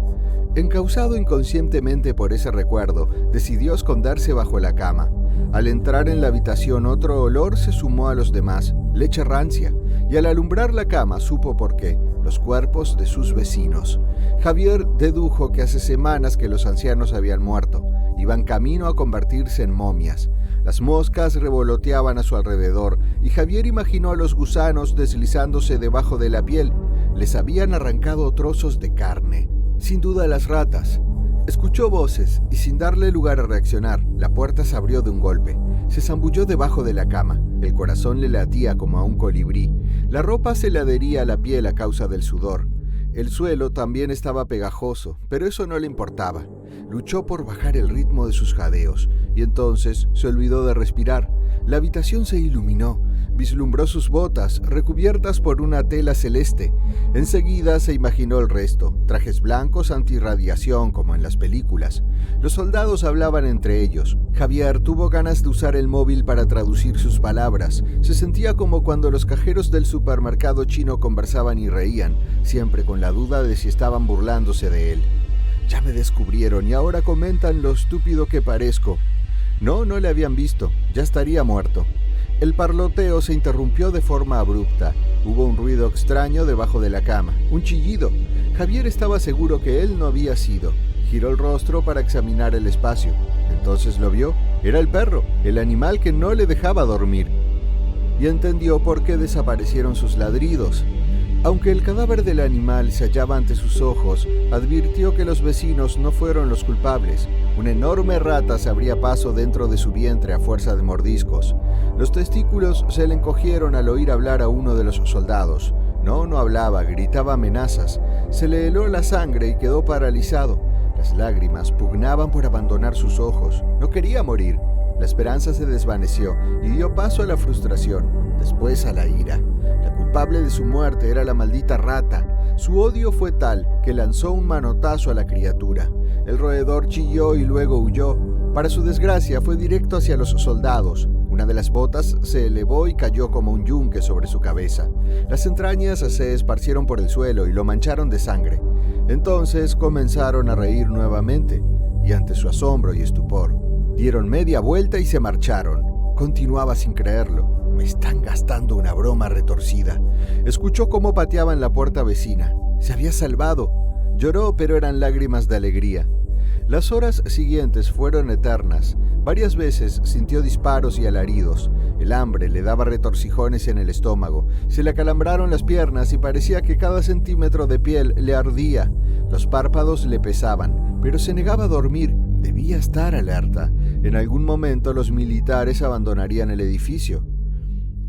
Encausado inconscientemente por ese recuerdo, decidió esconderse bajo la cama. Al entrar en la habitación, otro olor se sumó a los demás, leche rancia, y al alumbrar la cama supo por qué: los cuerpos de sus vecinos. Javier dedujo que hace semanas que los ancianos habían muerto, iban camino a convertirse en momias. Las moscas revoloteaban a su alrededor, y Javier imaginó a los gusanos deslizándose debajo de la piel. Les habían arrancado trozos de carne. Sin duda las ratas. Escuchó voces y sin darle lugar a reaccionar, la puerta se abrió de un golpe. Se zambulló debajo de la cama. El corazón le latía como a un colibrí. La ropa se le adhería a la piel a causa del sudor. El suelo también estaba pegajoso, pero eso no le importaba. Luchó por bajar el ritmo de sus jadeos y entonces se olvidó de respirar. La habitación se iluminó. Vislumbró sus botas, recubiertas por una tela celeste. Enseguida se imaginó el resto: trajes blancos antirradiación como en las películas. Los soldados hablaban entre ellos. Javier tuvo ganas de usar el móvil para traducir sus palabras. Se sentía como cuando los cajeros del supermercado chino conversaban y reían, siempre con la duda de si estaban burlándose de él. Ya me descubrieron y ahora comentan lo estúpido que parezco. No le habían visto, ya estaría muerto. El parloteo se interrumpió de forma abrupta. Hubo un ruido extraño debajo de la cama, un chillido. Javier estaba seguro que él no había sido. Giró el rostro para examinar el espacio. Entonces lo vio. Era el perro, el animal que no le dejaba dormir. Y entendió por qué desaparecieron sus ladridos. Aunque el cadáver del animal se hallaba ante sus ojos, advirtió que los vecinos no fueron los culpables. Una enorme rata se abría paso dentro de su vientre a fuerza de mordiscos. Los testículos se le encogieron al oír hablar a uno de los soldados. No hablaba, gritaba amenazas. Se le heló la sangre y quedó paralizado. Las lágrimas pugnaban por abandonar sus ojos. No quería morir. La esperanza se desvaneció y dio paso a la frustración, después a la ira. La culpable de su muerte era la maldita rata. Su odio fue tal que lanzó un manotazo a la criatura. El roedor chilló y luego huyó. Para su desgracia, fue directo hacia los soldados. Una de las botas se elevó y cayó como un yunque sobre su cabeza. Las entrañas se esparcieron por el suelo y lo mancharon de sangre. Entonces comenzaron a reír nuevamente, y ante su asombro y estupor, dieron media vuelta y se marcharon. Continuaba sin creerlo. Me están gastando una broma retorcida. Escuchó cómo pateaban la puerta vecina. Se había salvado. Lloró, pero eran lágrimas de alegría. Las horas siguientes fueron eternas. Varias veces sintió disparos y alaridos. El hambre le daba retorcijones en el estómago. Se le acalambraron las piernas y parecía que cada centímetro de piel le ardía. Los párpados le pesaban, pero se negaba a dormir. Debía estar alerta. En algún momento los militares abandonarían el edificio.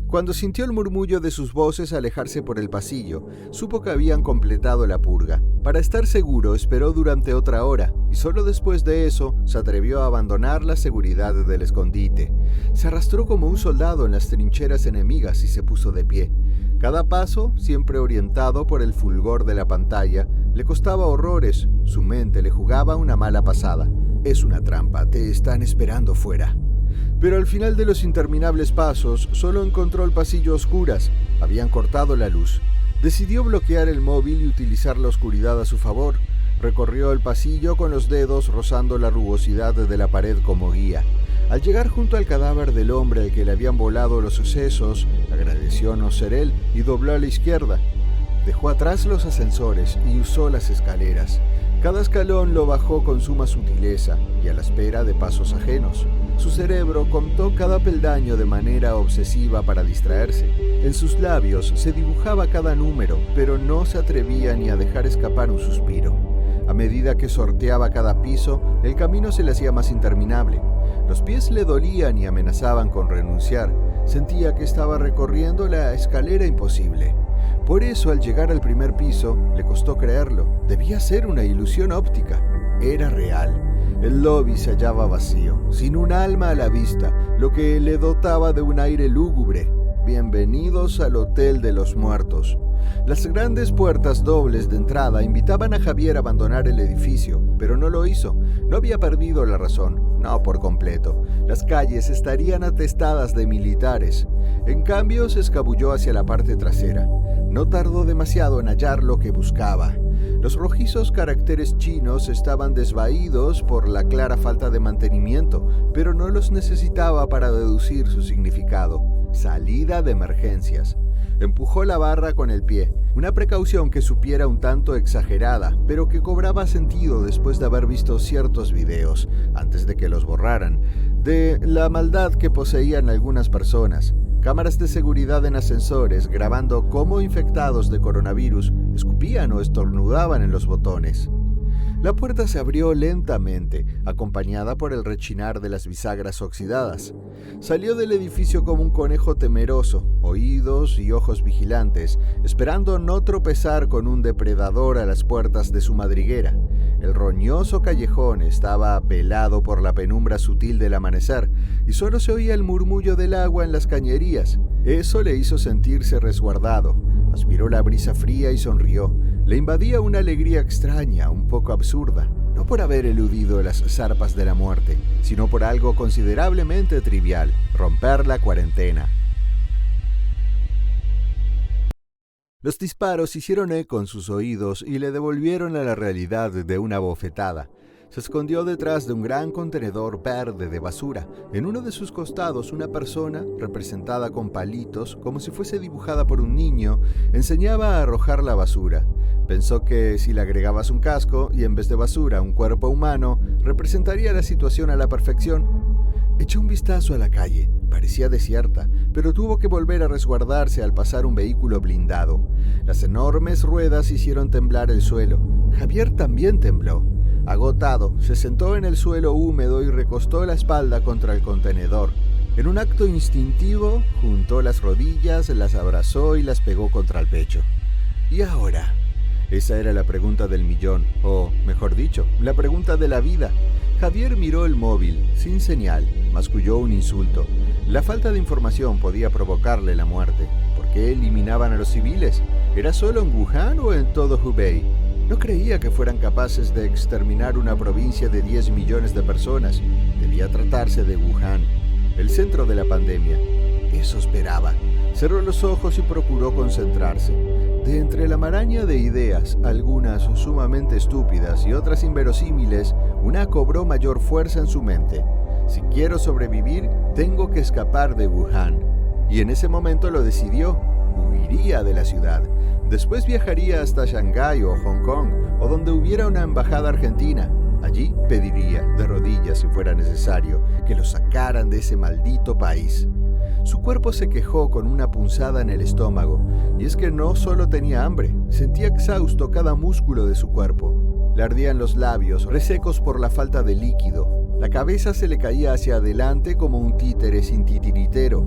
Cuando sintió el murmullo de sus voces alejarse por el pasillo, supo que habían completado la purga. Para estar seguro, esperó durante otra hora, y solo después de eso se atrevió a abandonar la seguridad del escondite. Se arrastró como un soldado en las trincheras enemigas y se puso de pie. Cada paso, siempre orientado por el fulgor de la pantalla, le costaba horrores. Su mente le jugaba una mala pasada. Es una trampa, te están esperando fuera. Pero al final de los interminables pasos, solo encontró el pasillo a oscuras. Habían cortado la luz. Decidió bloquear el móvil y utilizar la oscuridad a su favor. Recorrió el pasillo con los dedos rozando la rugosidad de la pared como guía. Al llegar junto al cadáver del hombre al que le habían volado los sesos, agradeció no ser él y dobló a la izquierda. Dejó atrás los ascensores y usó las escaleras. Cada escalón lo bajó con suma sutileza y a la espera de pasos ajenos. Su cerebro contó cada peldaño de manera obsesiva para distraerse. En sus labios se dibujaba cada número, pero no se atrevía ni a dejar escapar un suspiro. A medida que sorteaba cada piso, el camino se le hacía más interminable. Los pies le dolían y amenazaban con renunciar. Sentía que estaba recorriendo la escalera imposible. Por eso, al llegar al primer piso, le costó creerlo. Debía ser una ilusión óptica. Era real. El lobby se hallaba vacío, sin un alma a la vista, lo que le dotaba de un aire lúgubre. Bienvenidos al Hotel de los Muertos. Las grandes puertas dobles de entrada invitaban a Javier a abandonar el edificio, pero no lo hizo. No había perdido la razón, no por completo. Las calles estarían atestadas de militares. En cambio, se escabulló hacia la parte trasera. No tardó demasiado en hallar lo que buscaba. Los rojizos caracteres chinos estaban desvaídos por la clara falta de mantenimiento, pero no los necesitaba para deducir su significado. Salida de emergencias. Empujó la barra con el pie, una precaución que supiera un tanto exagerada, pero que cobraba sentido después de haber visto ciertos videos, antes de que los borraran, de la maldad que poseían algunas personas. Cámaras de seguridad en ascensores grabando cómo infectados de coronavirus escupían o estornudaban en los botones. La puerta se abrió lentamente, acompañada por el rechinar de las bisagras oxidadas. Salió del edificio como un conejo temeroso, oídos y ojos vigilantes, esperando no tropezar con un depredador a las puertas de su madriguera. El roñoso callejón estaba velado por la penumbra sutil del amanecer, y solo se oía el murmullo del agua en las cañerías. Eso le hizo sentirse resguardado. Aspiró la brisa fría y sonrió. Le invadía una alegría extraña, un poco absurda, no por haber eludido las zarpas de la muerte, sino por algo considerablemente trivial: romper la cuarentena. Los disparos hicieron eco en sus oídos y le devolvieron a la realidad de una bofetada. Se escondió detrás de un gran contenedor verde de basura. En uno de sus costados, una persona, representada con palitos, como si fuese dibujada por un niño, enseñaba a arrojar la basura. Pensó que si le agregabas un casco y en vez de basura un cuerpo humano, representaría la situación a la perfección. Echó un vistazo a la calle. Parecía desierta, pero tuvo que volver a resguardarse al pasar un vehículo blindado. Las enormes ruedas hicieron temblar el suelo. Javier también tembló. Agotado, se sentó en el suelo húmedo y recostó la espalda contra el contenedor. En un acto instintivo, juntó las rodillas, las abrazó y las pegó contra el pecho. ¿Y ahora? Esa era la pregunta del millón, o, mejor dicho, la pregunta de la vida. Javier miró el móvil, sin señal, masculló un insulto. La falta de información podía provocarle la muerte. ¿Por qué eliminaban a los civiles? ¿Era solo en Wuhan o en todo Hubei? No creía que fueran capaces de exterminar una provincia de 10 millones de personas. Debía tratarse de Wuhan, el centro de la pandemia. Eso esperaba. Cerró los ojos y procuró concentrarse. De entre la maraña de ideas, algunas sumamente estúpidas y otras inverosímiles, una cobró mayor fuerza en su mente. Si quiero sobrevivir, tengo que escapar de Wuhan. Y en ese momento lo decidió. Huiría de la ciudad. Después viajaría hasta Shanghái o Hong Kong, o donde hubiera una embajada argentina. Allí pediría, de rodillas si fuera necesario, que lo sacaran de ese maldito país. Su cuerpo se quejó con una punzada en el estómago, y es que no solo tenía hambre, sentía exhausto cada músculo de su cuerpo. Le ardían los labios, resecos por la falta de líquido. La cabeza se le caía hacia adelante como un títere sin titiritero.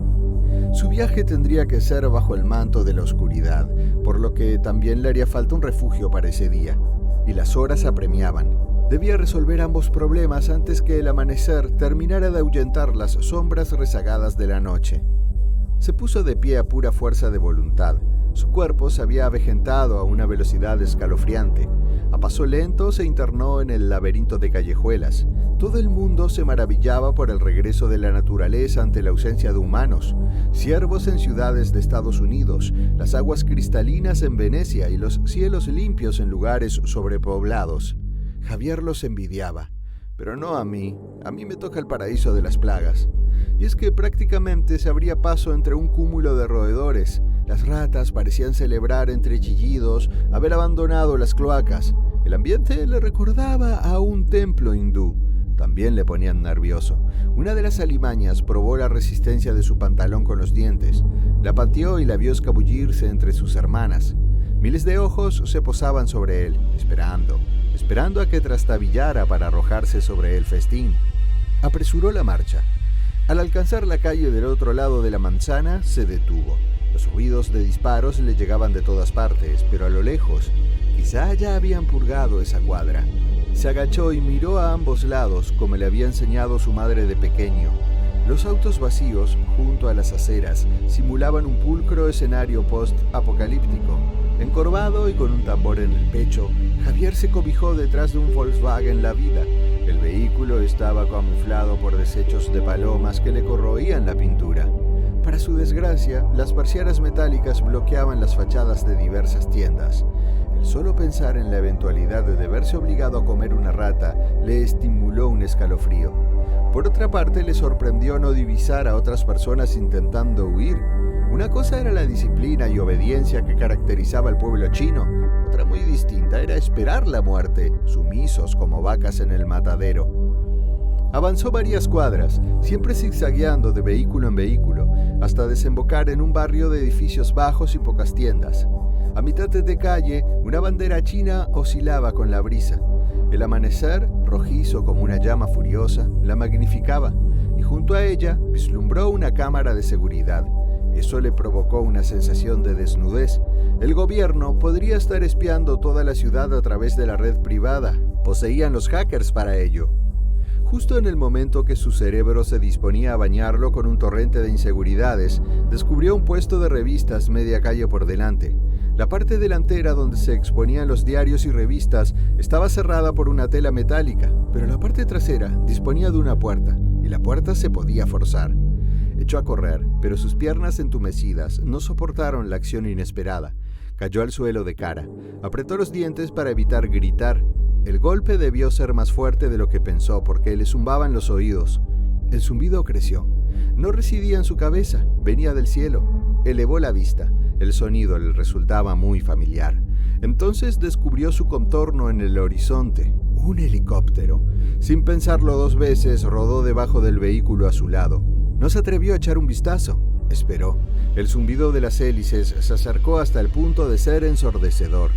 Su viaje tendría que ser bajo el manto de la oscuridad, por lo que también le haría falta un refugio para ese día. Y las horas apremiaban. Debía resolver ambos problemas antes que el amanecer terminara de ahuyentar las sombras rezagadas de la noche. Se puso de pie a pura fuerza de voluntad. Su cuerpo se había avejentado a una velocidad escalofriante. A paso lento se internó en el laberinto de callejuelas. Todo el mundo se maravillaba por el regreso de la naturaleza ante la ausencia de humanos. Ciervos en ciudades de Estados Unidos, las aguas cristalinas en Venecia y los cielos limpios en lugares sobrepoblados. Javier los envidiaba, pero no a mí. A mí me toca el paraíso de las plagas. Y es que prácticamente se abría paso entre un cúmulo de roedores. Las ratas parecían celebrar entre chillidos haber abandonado las cloacas. El ambiente le recordaba a un templo hindú. También le ponían nervioso. Una de las alimañas probó la resistencia de su pantalón con los dientes. La pateó y la vio escabullirse entre sus hermanas. Miles de ojos se posaban sobre él, esperando a que trastabillara para arrojarse sobre el festín. Apresuró la marcha. Al alcanzar la calle del otro lado de la manzana, se detuvo. Los ruidos de disparos le llegaban de todas partes, pero a lo lejos, quizá ya habían purgado esa cuadra. Se agachó y miró a ambos lados, como le había enseñado su madre de pequeño. Los autos vacíos, junto a las aceras, simulaban un pulcro escenario post-apocalíptico. Encorvado y con un tambor en el pecho, Javier se cobijó detrás de un Volkswagen La Vida. El vehículo estaba camuflado por desechos de palomas que le corroían la pintura. Para su desgracia, las persianas metálicas bloqueaban las fachadas de diversas tiendas. El solo pensar en la eventualidad de verse obligado a comer una rata le estimuló un escalofrío. Por otra parte, le sorprendió no divisar a otras personas intentando huir. Una cosa era la disciplina y obediencia que caracterizaba al pueblo chino. Otra muy distinta era esperar la muerte, sumisos como vacas en el matadero. Avanzó varias cuadras, siempre zigzagueando de vehículo en vehículo, hasta desembocar en un barrio de edificios bajos y pocas tiendas. A mitad de calle, una bandera china oscilaba con la brisa. El amanecer, rojizo como una llama furiosa, la magnificaba, y junto a ella vislumbró una cámara de seguridad. Eso le provocó una sensación de desnudez. El gobierno podría estar espiando toda la ciudad a través de la red privada. Poseían los hackers para ello. Justo en el momento que su cerebro se disponía a bañarlo con un torrente de inseguridades, descubrió un puesto de revistas media calle por delante. La parte delantera donde se exponían los diarios y revistas estaba cerrada por una tela metálica, pero la parte trasera disponía de una puerta, y la puerta se podía forzar. Echó a correr, pero sus piernas entumecidas no soportaron la acción inesperada. Cayó al suelo de cara. Apretó los dientes para evitar gritar. El golpe debió ser más fuerte de lo que pensó porque le zumbaban los oídos. El zumbido creció. No residía en su cabeza, venía del cielo. Elevó la vista. El sonido le resultaba muy familiar. Entonces descubrió su contorno en el horizonte. Un helicóptero. Sin pensarlo dos veces, rodó debajo del vehículo a su lado. No se atrevió a echar un vistazo. Esperó. El zumbido de las hélices se acercó hasta el punto de ser ensordecedor,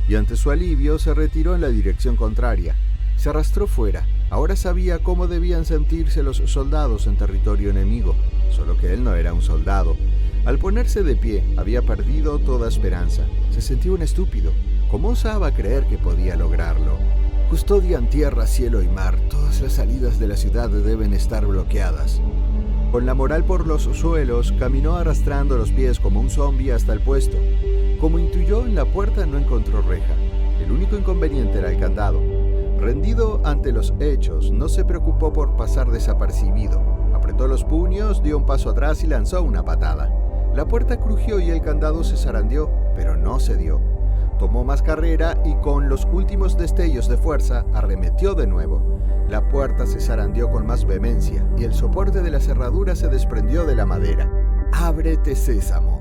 y ante su alivio se retiró en la dirección contraria. Se arrastró fuera. Ahora sabía cómo debían sentirse los soldados en territorio enemigo, solo que él no era un soldado. Al ponerse de pie, había perdido toda esperanza. Se sentía un estúpido. ¿Cómo osaba creer que podía lograrlo? Custodian tierra, cielo y mar. Todas las salidas de la ciudad deben estar bloqueadas. Con la moral por los suelos, caminó arrastrando los pies como un zombi hasta el puesto. Como intuyó, en la puerta no encontró reja. El único inconveniente era el candado. Rendido ante los hechos, no se preocupó por pasar desapercibido. Apretó los puños, dio un paso atrás y lanzó una patada. La puerta crujió y el candado se zarandeó, pero no cedió. Tomó más carrera y con los últimos destellos de fuerza arremetió de nuevo. La puerta se zarandeó con más vehemencia y el soporte de la cerradura se desprendió de la madera. ¡Ábrete, sésamo!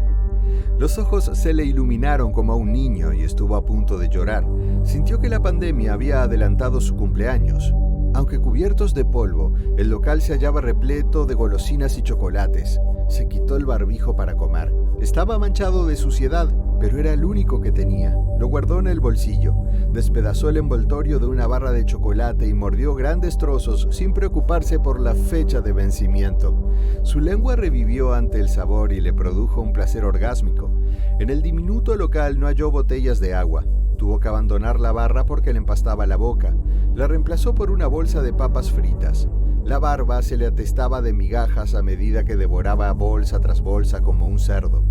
Los ojos se le iluminaron como a un niño y estuvo a punto de llorar. Sintió que la pandemia había adelantado su cumpleaños. Aunque cubiertos de polvo, el local se hallaba repleto de golosinas y chocolates. Se quitó el barbijo para comer. Estaba manchado de suciedad, pero era el único que tenía. Lo guardó en el bolsillo. Despedazó el envoltorio de una barra de chocolate y mordió grandes trozos sin preocuparse por la fecha de vencimiento. Su lengua revivió ante el sabor y le produjo un placer orgásmico. En el diminuto local no halló botellas de agua. Tuvo que abandonar la barra porque le empastaba la boca. La reemplazó por una bolsa de papas fritas. La barba se le atestaba de migajas a medida que devoraba bolsa tras bolsa como un cerdo.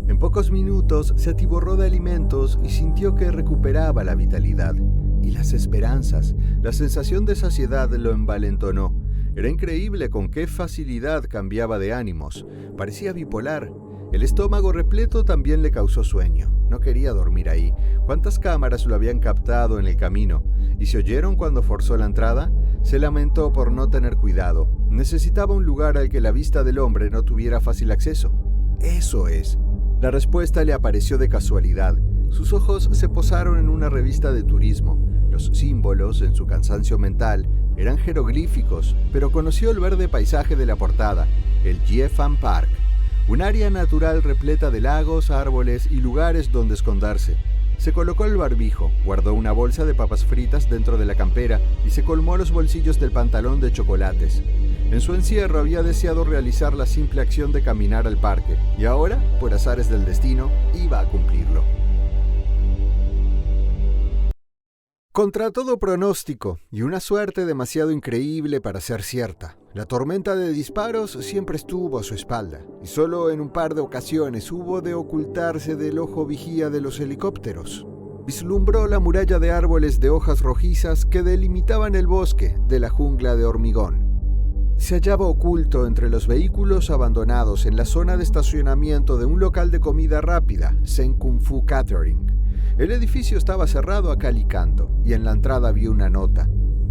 En pocos minutos se atiborró de alimentos y sintió que recuperaba la vitalidad. Y las esperanzas, la sensación de saciedad lo envalentonó. Era increíble con qué facilidad cambiaba de ánimos. Parecía bipolar. El estómago repleto también le causó sueño. No quería dormir ahí. ¿Cuántas cámaras lo habían captado en el camino? ¿Y se oyeron cuando forzó la entrada? Se lamentó por no tener cuidado. Necesitaba un lugar al que la vista del hombre no tuviera fácil acceso. Eso es. La respuesta le apareció de casualidad. Sus ojos se posaron en una revista de turismo. Los símbolos, en su cansancio mental, eran jeroglíficos, pero conoció el verde paisaje de la portada, el Jiefan Park, un área natural repleta de lagos, árboles y lugares donde esconderse. Se colocó el barbijo, guardó una bolsa de papas fritas dentro de la campera y se colmó los bolsillos del pantalón de chocolates. En su encierro había deseado realizar la simple acción de caminar al parque, y ahora, por azares del destino, iba a cumplirlo. Contra todo pronóstico, y una suerte demasiado increíble para ser cierta, la tormenta de disparos siempre estuvo a su espalda, y solo en un par de ocasiones hubo de ocultarse del ojo vigía de los helicópteros. Vislumbró la muralla de árboles de hojas rojizas que delimitaban el bosque de la jungla de hormigón. Se hallaba oculto entre los vehículos abandonados en la zona de estacionamiento de un local de comida rápida, Sen Kung Fu Catering. El edificio estaba cerrado a cal y canto, y en la entrada vio una nota.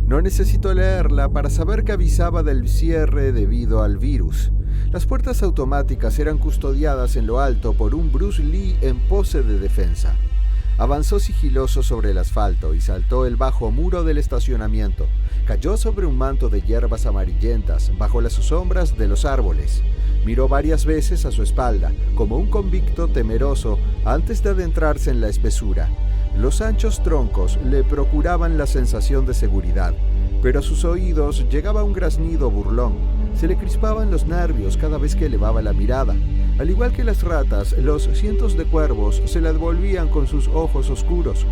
No necesitó leerla para saber que avisaba del cierre debido al virus. Las puertas automáticas eran custodiadas en lo alto por un Bruce Lee en pose de defensa. Avanzó sigiloso sobre el asfalto y saltó el bajo muro del estacionamiento. Cayó sobre un manto de hierbas amarillentas bajo las sombras de los árboles. Miró varias veces a su espalda, como un convicto temeroso antes de adentrarse en la espesura. Los anchos troncos le procuraban la sensación de seguridad, pero a sus oídos llegaba un graznido burlón. Se le crispaban los nervios cada vez que elevaba la mirada. Al igual que las ratas, los cientos de cuervos se la devolvían con sus ojos oscuros.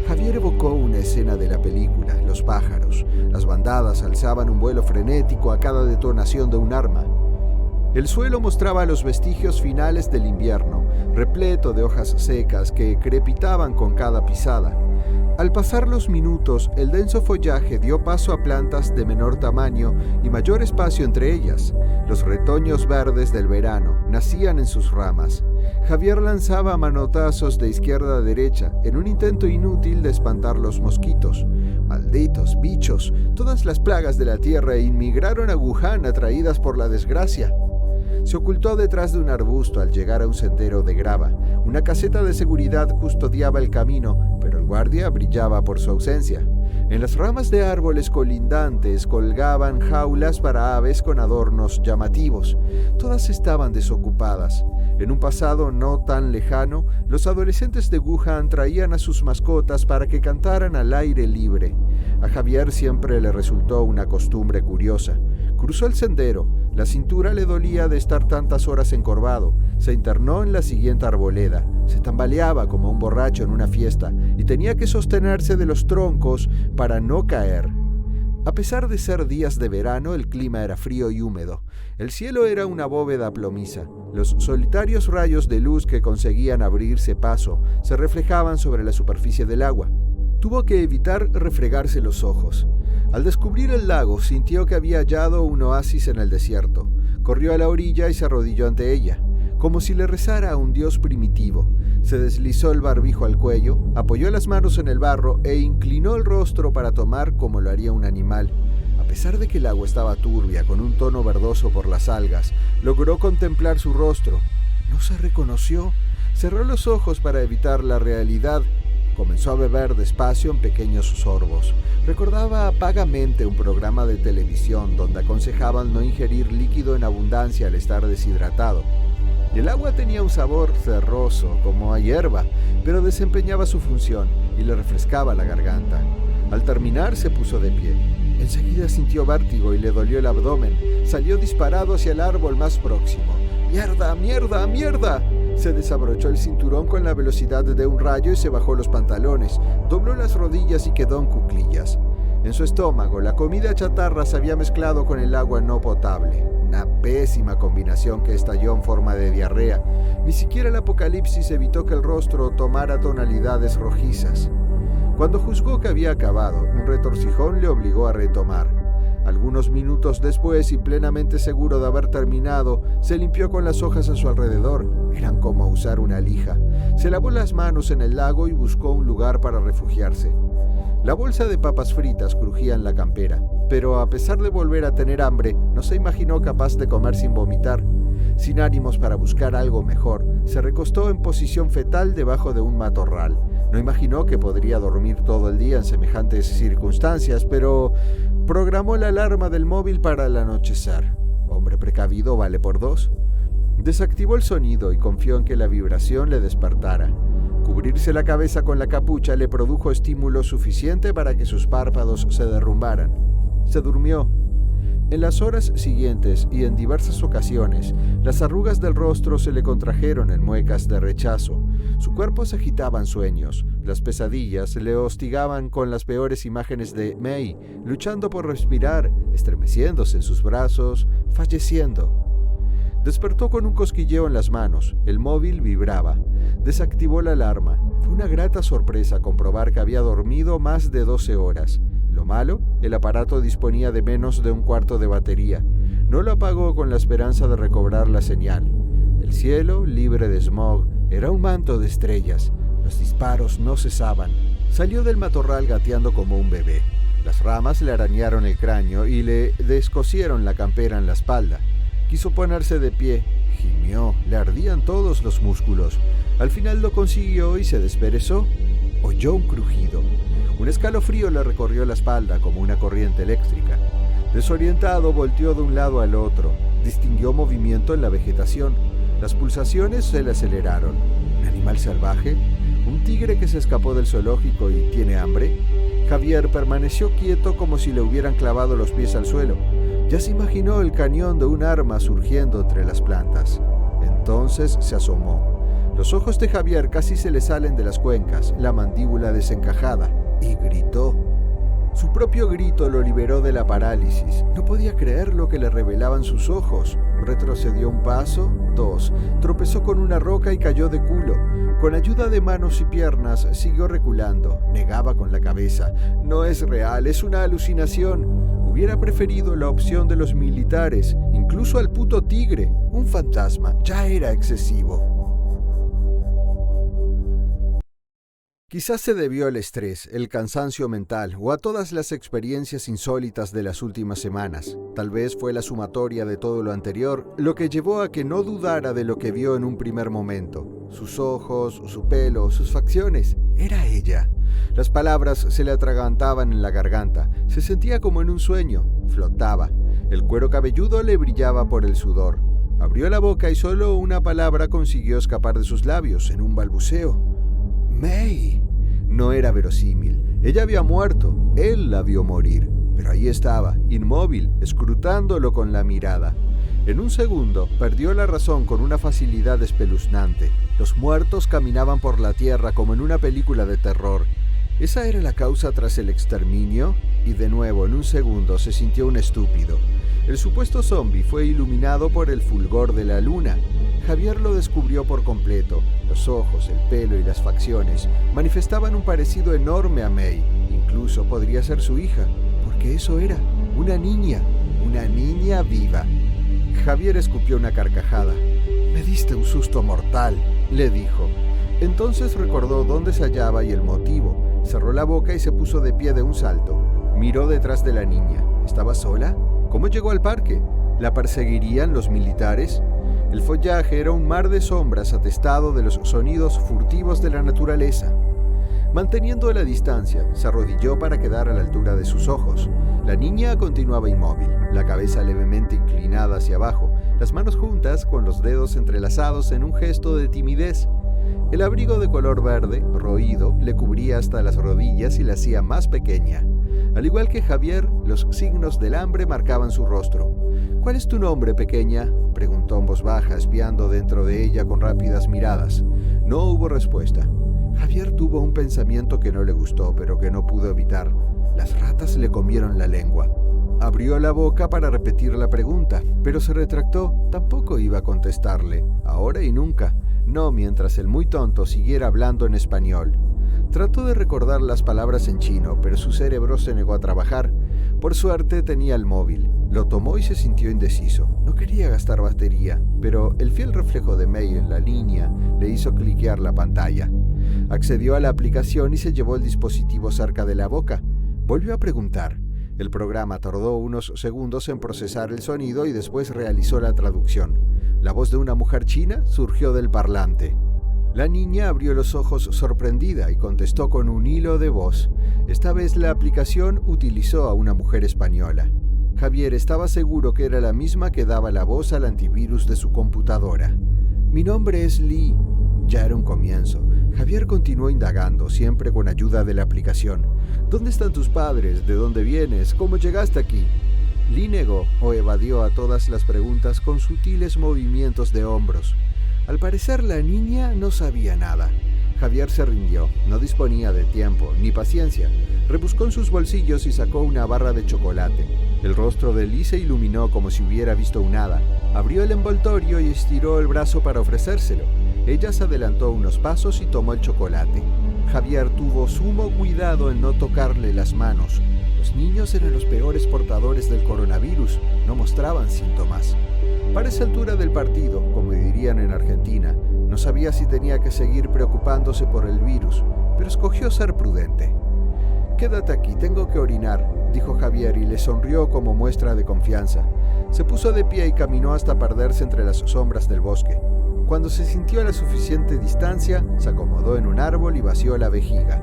Javier evocó una escena de la película, Los pájaros. Las bandadas alzaban un vuelo frenético a cada detonación de un arma. El suelo mostraba los vestigios finales del invierno, repleto de hojas secas que crepitaban con cada pisada. Al pasar los minutos, el denso follaje dio paso a plantas de menor tamaño y mayor espacio entre ellas. Los retoños verdes del verano nacían en sus ramas. Javier lanzaba manotazos de izquierda a derecha en un intento inútil de espantar los mosquitos. Malditos bichos, todas las plagas de la tierra inmigraron a Wuhan atraídas por la desgracia. Se ocultó detrás de un arbusto al llegar a un sendero de grava. Una caseta de seguridad custodiaba el camino, pero el guardia brillaba por su ausencia. En las ramas de árboles colindantes colgaban jaulas para aves con adornos llamativos. Todas estaban desocupadas. En un pasado no tan lejano, los adolescentes de Wuhan traían a sus mascotas para que cantaran al aire libre. A Javier siempre le resultó una costumbre curiosa. Cruzó el sendero. La cintura le dolía de estar tantas horas encorvado. Se internó en la siguiente arboleda. Se tambaleaba como un borracho en una fiesta y tenía que sostenerse de los troncos para no caer. A pesar de ser días de verano, el clima era frío y húmedo. El cielo era una bóveda plomiza. Los solitarios rayos de luz que conseguían abrirse paso se reflejaban sobre la superficie del agua. Tuvo que evitar refregarse los ojos. Al descubrir el lago, sintió que había hallado un oasis en el desierto. Corrió a la orilla y se arrodilló ante ella, como si le rezara a un dios primitivo. Se deslizó el barbijo al cuello, apoyó las manos en el barro e inclinó el rostro para tomar como lo haría un animal. A pesar de que el agua estaba turbia, con un tono verdoso por las algas, logró contemplar su rostro. No se reconoció. Cerró los ojos para evitar la realidad. Comenzó a beber despacio en pequeños sorbos. Recordaba vagamente un programa de televisión donde aconsejaban no ingerir líquido en abundancia al estar deshidratado. El agua tenía un sabor cerroso, como a hierba, pero desempeñaba su función y le refrescaba la garganta. Al terminar, se puso de pie. Enseguida sintió vértigo y le dolió el abdomen. Salió disparado hacia el árbol más próximo. ¡Mierda, mierda, mierda! Se desabrochó el cinturón con la velocidad de un rayo y se bajó los pantalones. Dobló las rodillas y quedó en cuclillas. En su estómago, la comida chatarra se había mezclado con el agua no potable. Una pésima combinación que estalló en forma de diarrea. Ni siquiera el apocalipsis evitó que el rostro tomara tonalidades rojizas. Cuando juzgó que había acabado, un retorcijón le obligó a retomar. Algunos minutos después, y plenamente seguro de haber terminado, se limpió con las hojas a su alrededor. Eran como usar una lija. Se lavó las manos en el lago y buscó un lugar para refugiarse. La bolsa de papas fritas crujía en la campera, pero a pesar de volver a tener hambre, no se imaginó capaz de comer sin vomitar. Sin ánimos para buscar algo mejor, se recostó en posición fetal debajo de un matorral. No imaginó que podría dormir todo el día en semejantes circunstancias, pero programó la alarma del móvil para el anochecer. Hombre precavido vale por dos. Desactivó el sonido y confió en que la vibración le despertara. Cubrirse la cabeza con la capucha le produjo estímulo suficiente para que sus párpados se derrumbaran. Se durmió. En las horas siguientes y en diversas ocasiones, las arrugas del rostro se le contrajeron en muecas de rechazo. Su cuerpo se agitaba en sueños. Las pesadillas le hostigaban con las peores imágenes de May, luchando por respirar, estremeciéndose en sus brazos, falleciendo. Despertó con un cosquilleo en las manos. El móvil vibraba. Desactivó la alarma. Fue una grata sorpresa comprobar que había dormido más de 12 horas. Lo malo, el aparato disponía de menos de un cuarto de batería. No lo apagó con la esperanza de recobrar la señal. El cielo, libre de smog, era un manto de estrellas. Los disparos no cesaban. Salió del matorral gateando como un bebé. Las ramas le arañaron el cráneo y le descosieron la campera en la espalda. Quiso ponerse de pie. Gimió, le ardían todos los músculos. Al final lo consiguió y se desperezó. Oyó un crujido. Un escalofrío le recorrió la espalda como una corriente eléctrica. Desorientado, volteó de un lado al otro. Distinguió movimiento en la vegetación. Las pulsaciones se le aceleraron. ¿Un animal salvaje? ¿Un tigre que se escapó del zoológico y tiene hambre? Javier permaneció quieto como si le hubieran clavado los pies al suelo. Ya se imaginó el cañón de un arma surgiendo entre las plantas. Entonces se asomó. Los ojos de Javier casi se le salen de las cuencas, la mandíbula desencajada, y gritó. Su propio grito lo liberó de la parálisis. No podía creer lo que le revelaban sus ojos. Retrocedió un paso, dos, tropezó con una roca y cayó de culo. Con ayuda de manos y piernas siguió reculando. Negaba con la cabeza. No es real, es una alucinación. Hubiera preferido la opción de los militares, incluso al puto tigre. Un fantasma. Ya era excesivo. Quizás se debió al estrés, el cansancio mental o a todas las experiencias insólitas de las últimas semanas. Tal vez fue la sumatoria de todo lo anterior lo que llevó a que no dudara de lo que vio en un primer momento. Sus ojos, su pelo, sus facciones. Era ella. Las palabras se le atragantaban en la garganta. Se sentía como en un sueño. Flotaba. El cuero cabelludo le brillaba por el sudor. Abrió la boca y solo una palabra consiguió escapar de sus labios en un balbuceo. May. No era verosímil. Ella había muerto. Él la vio morir. Pero ahí estaba, inmóvil, escrutándolo con la mirada. En un segundo, perdió la razón con una facilidad espeluznante. Los muertos caminaban por la tierra como en una película de terror. ¿Esa era la causa tras el exterminio? Y de nuevo, en un segundo, se sintió un estúpido. El supuesto zombi fue iluminado por el fulgor de la luna. Javier lo descubrió por completo. Los ojos, el pelo y las facciones manifestaban un parecido enorme a May. Incluso podría ser su hija, porque eso era, una niña viva. Javier escupió una carcajada. «Me diste un susto mortal», le dijo. Entonces recordó dónde se hallaba y el motivo. Cerró la boca y se puso de pie de un salto. Miró detrás de la niña. ¿Estaba sola? ¿Cómo llegó al parque? ¿La perseguirían los militares? El follaje era un mar de sombras atestado de los sonidos furtivos de la naturaleza. Manteniendo la distancia, se arrodilló para quedar a la altura de sus ojos. La niña continuaba inmóvil, la cabeza levemente inclinada hacia abajo, las manos juntas con los dedos entrelazados en un gesto de timidez. El abrigo de color verde, roído, le cubría hasta las rodillas y la hacía más pequeña. Al igual que Javier, los signos del hambre marcaban su rostro. «¿Cuál es tu nombre, pequeña?», preguntó en voz baja, espiando dentro de ella con rápidas miradas. No hubo respuesta. Javier tuvo un pensamiento que no le gustó, pero que no pudo evitar. Las ratas le comieron la lengua. Abrió la boca para repetir la pregunta, pero se retractó. Tampoco iba a contestarle, ahora y nunca. No mientras el muy tonto siguiera hablando en español. Trató de recordar las palabras en chino, pero su cerebro se negó a trabajar. Por suerte tenía el móvil. Lo tomó y se sintió indeciso. No quería gastar batería, pero el fiel reflejo de May en la línea le hizo cliquear la pantalla. Accedió a la aplicación y se llevó el dispositivo cerca de la boca. Volvió a preguntar. El programa tardó unos segundos en procesar el sonido y después realizó la traducción. La voz de una mujer china surgió del parlante. La niña abrió los ojos sorprendida y contestó con un hilo de voz. Esta vez la aplicación utilizó a una mujer española. Javier estaba seguro que era la misma que daba la voz al antivirus de su computadora. «Mi nombre es Lee». Ya era un comienzo. Javier continuó indagando, siempre con ayuda de la aplicación. «¿Dónde están tus padres? ¿De dónde vienes? ¿Cómo llegaste aquí?» Lee negó o evadió a todas las preguntas con sutiles movimientos de hombros. Al parecer la niña no sabía nada. Javier se rindió, no disponía de tiempo ni paciencia. Rebuscó en sus bolsillos y sacó una barra de chocolate. El rostro de Lee se iluminó como si hubiera visto un hada. Abrió el envoltorio y estiró el brazo para ofrecérselo. Ella se adelantó unos pasos y tomó el chocolate. Javier tuvo sumo cuidado en no tocarle las manos. Los niños eran los peores portadores del coronavirus, no mostraban síntomas. Para esa altura del partido, como dirían en Argentina, no sabía si tenía que seguir preocupándose por el virus, pero escogió ser prudente. «Quédate aquí, tengo que orinar», dijo Javier y le sonrió como muestra de confianza. Se puso de pie y caminó hasta perderse entre las sombras del bosque. Cuando se sintió a la suficiente distancia, se acomodó en un árbol y vació la vejiga.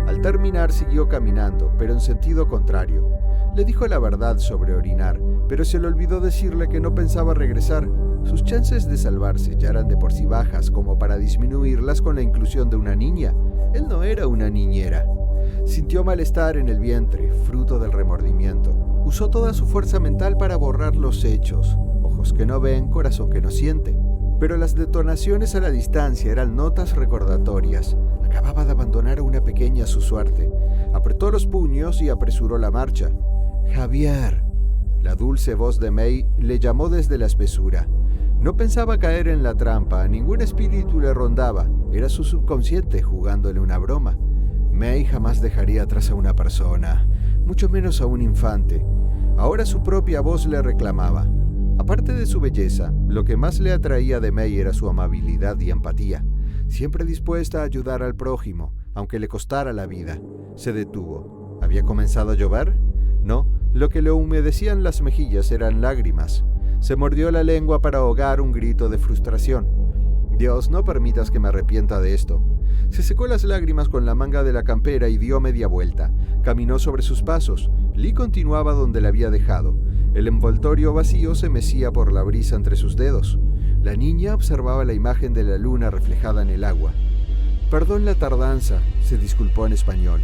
Al terminar siguió caminando, pero en sentido contrario. Le dijo la verdad sobre orinar, pero se le olvidó decirle que no pensaba regresar. Sus chances de salvarse ya eran de por sí bajas como para disminuirlas con la inclusión de una niña. Él no era una niñera. Sintió malestar en el vientre, fruto del remordimiento. Usó toda su fuerza mental para borrar los hechos. Ojos que no ven, corazón que no siente. Pero las detonaciones a la distancia eran notas recordatorias. Acababa de abandonar a una pequeña a su suerte. Apretó los puños y apresuró la marcha. «Javier». La dulce voz de May le llamó desde la espesura. No pensaba caer en la trampa, ningún espíritu le rondaba. Era su subconsciente jugándole una broma. May jamás dejaría atrás a una persona, mucho menos a un infante. Ahora su propia voz le reclamaba. Aparte de su belleza, lo que más le atraía de May era su amabilidad y empatía, siempre dispuesta a ayudar al prójimo, aunque le costara la vida. Se detuvo. ¿Había comenzado a llover? No, lo que le humedecían las mejillas eran lágrimas. Se mordió la lengua para ahogar un grito de frustración. «Dios, no permitas que me arrepienta de esto». Se secó las lágrimas con la manga de la campera y dio media vuelta. Caminó sobre sus pasos. Lee continuaba donde la había dejado. El envoltorio vacío se mecía por la brisa entre sus dedos. La niña observaba la imagen de la luna reflejada en el agua. «Perdón la tardanza», se disculpó en español.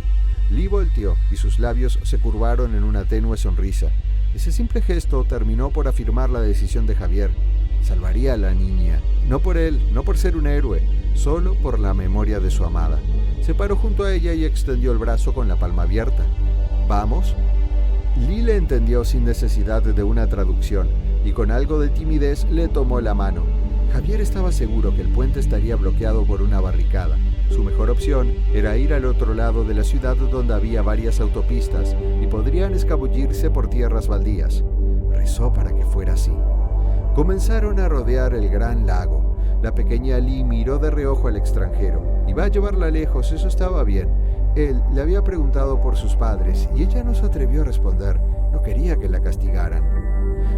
Lee volteó y sus labios se curvaron en una tenue sonrisa. Ese simple gesto terminó por afirmar la decisión de Javier. Salvaría a la niña, no por él, no por ser un héroe, solo por la memoria de su amada. Se paró junto a ella y extendió el brazo con la palma abierta. «¿Vamos?» Lee le entendió sin necesidad de una traducción y con algo de timidez le tomó la mano. Javier estaba seguro que el puente estaría bloqueado por una barricada. Su mejor opción era ir al otro lado de la ciudad donde había varias autopistas y podrían escabullirse por tierras baldías. Rezó para que fuera así. Comenzaron a rodear el gran lago. La pequeña Lee miró de reojo al extranjero. Iba a llevarla lejos, eso estaba bien. Él le había preguntado por sus padres y ella no se atrevió a responder. No quería que la castigaran.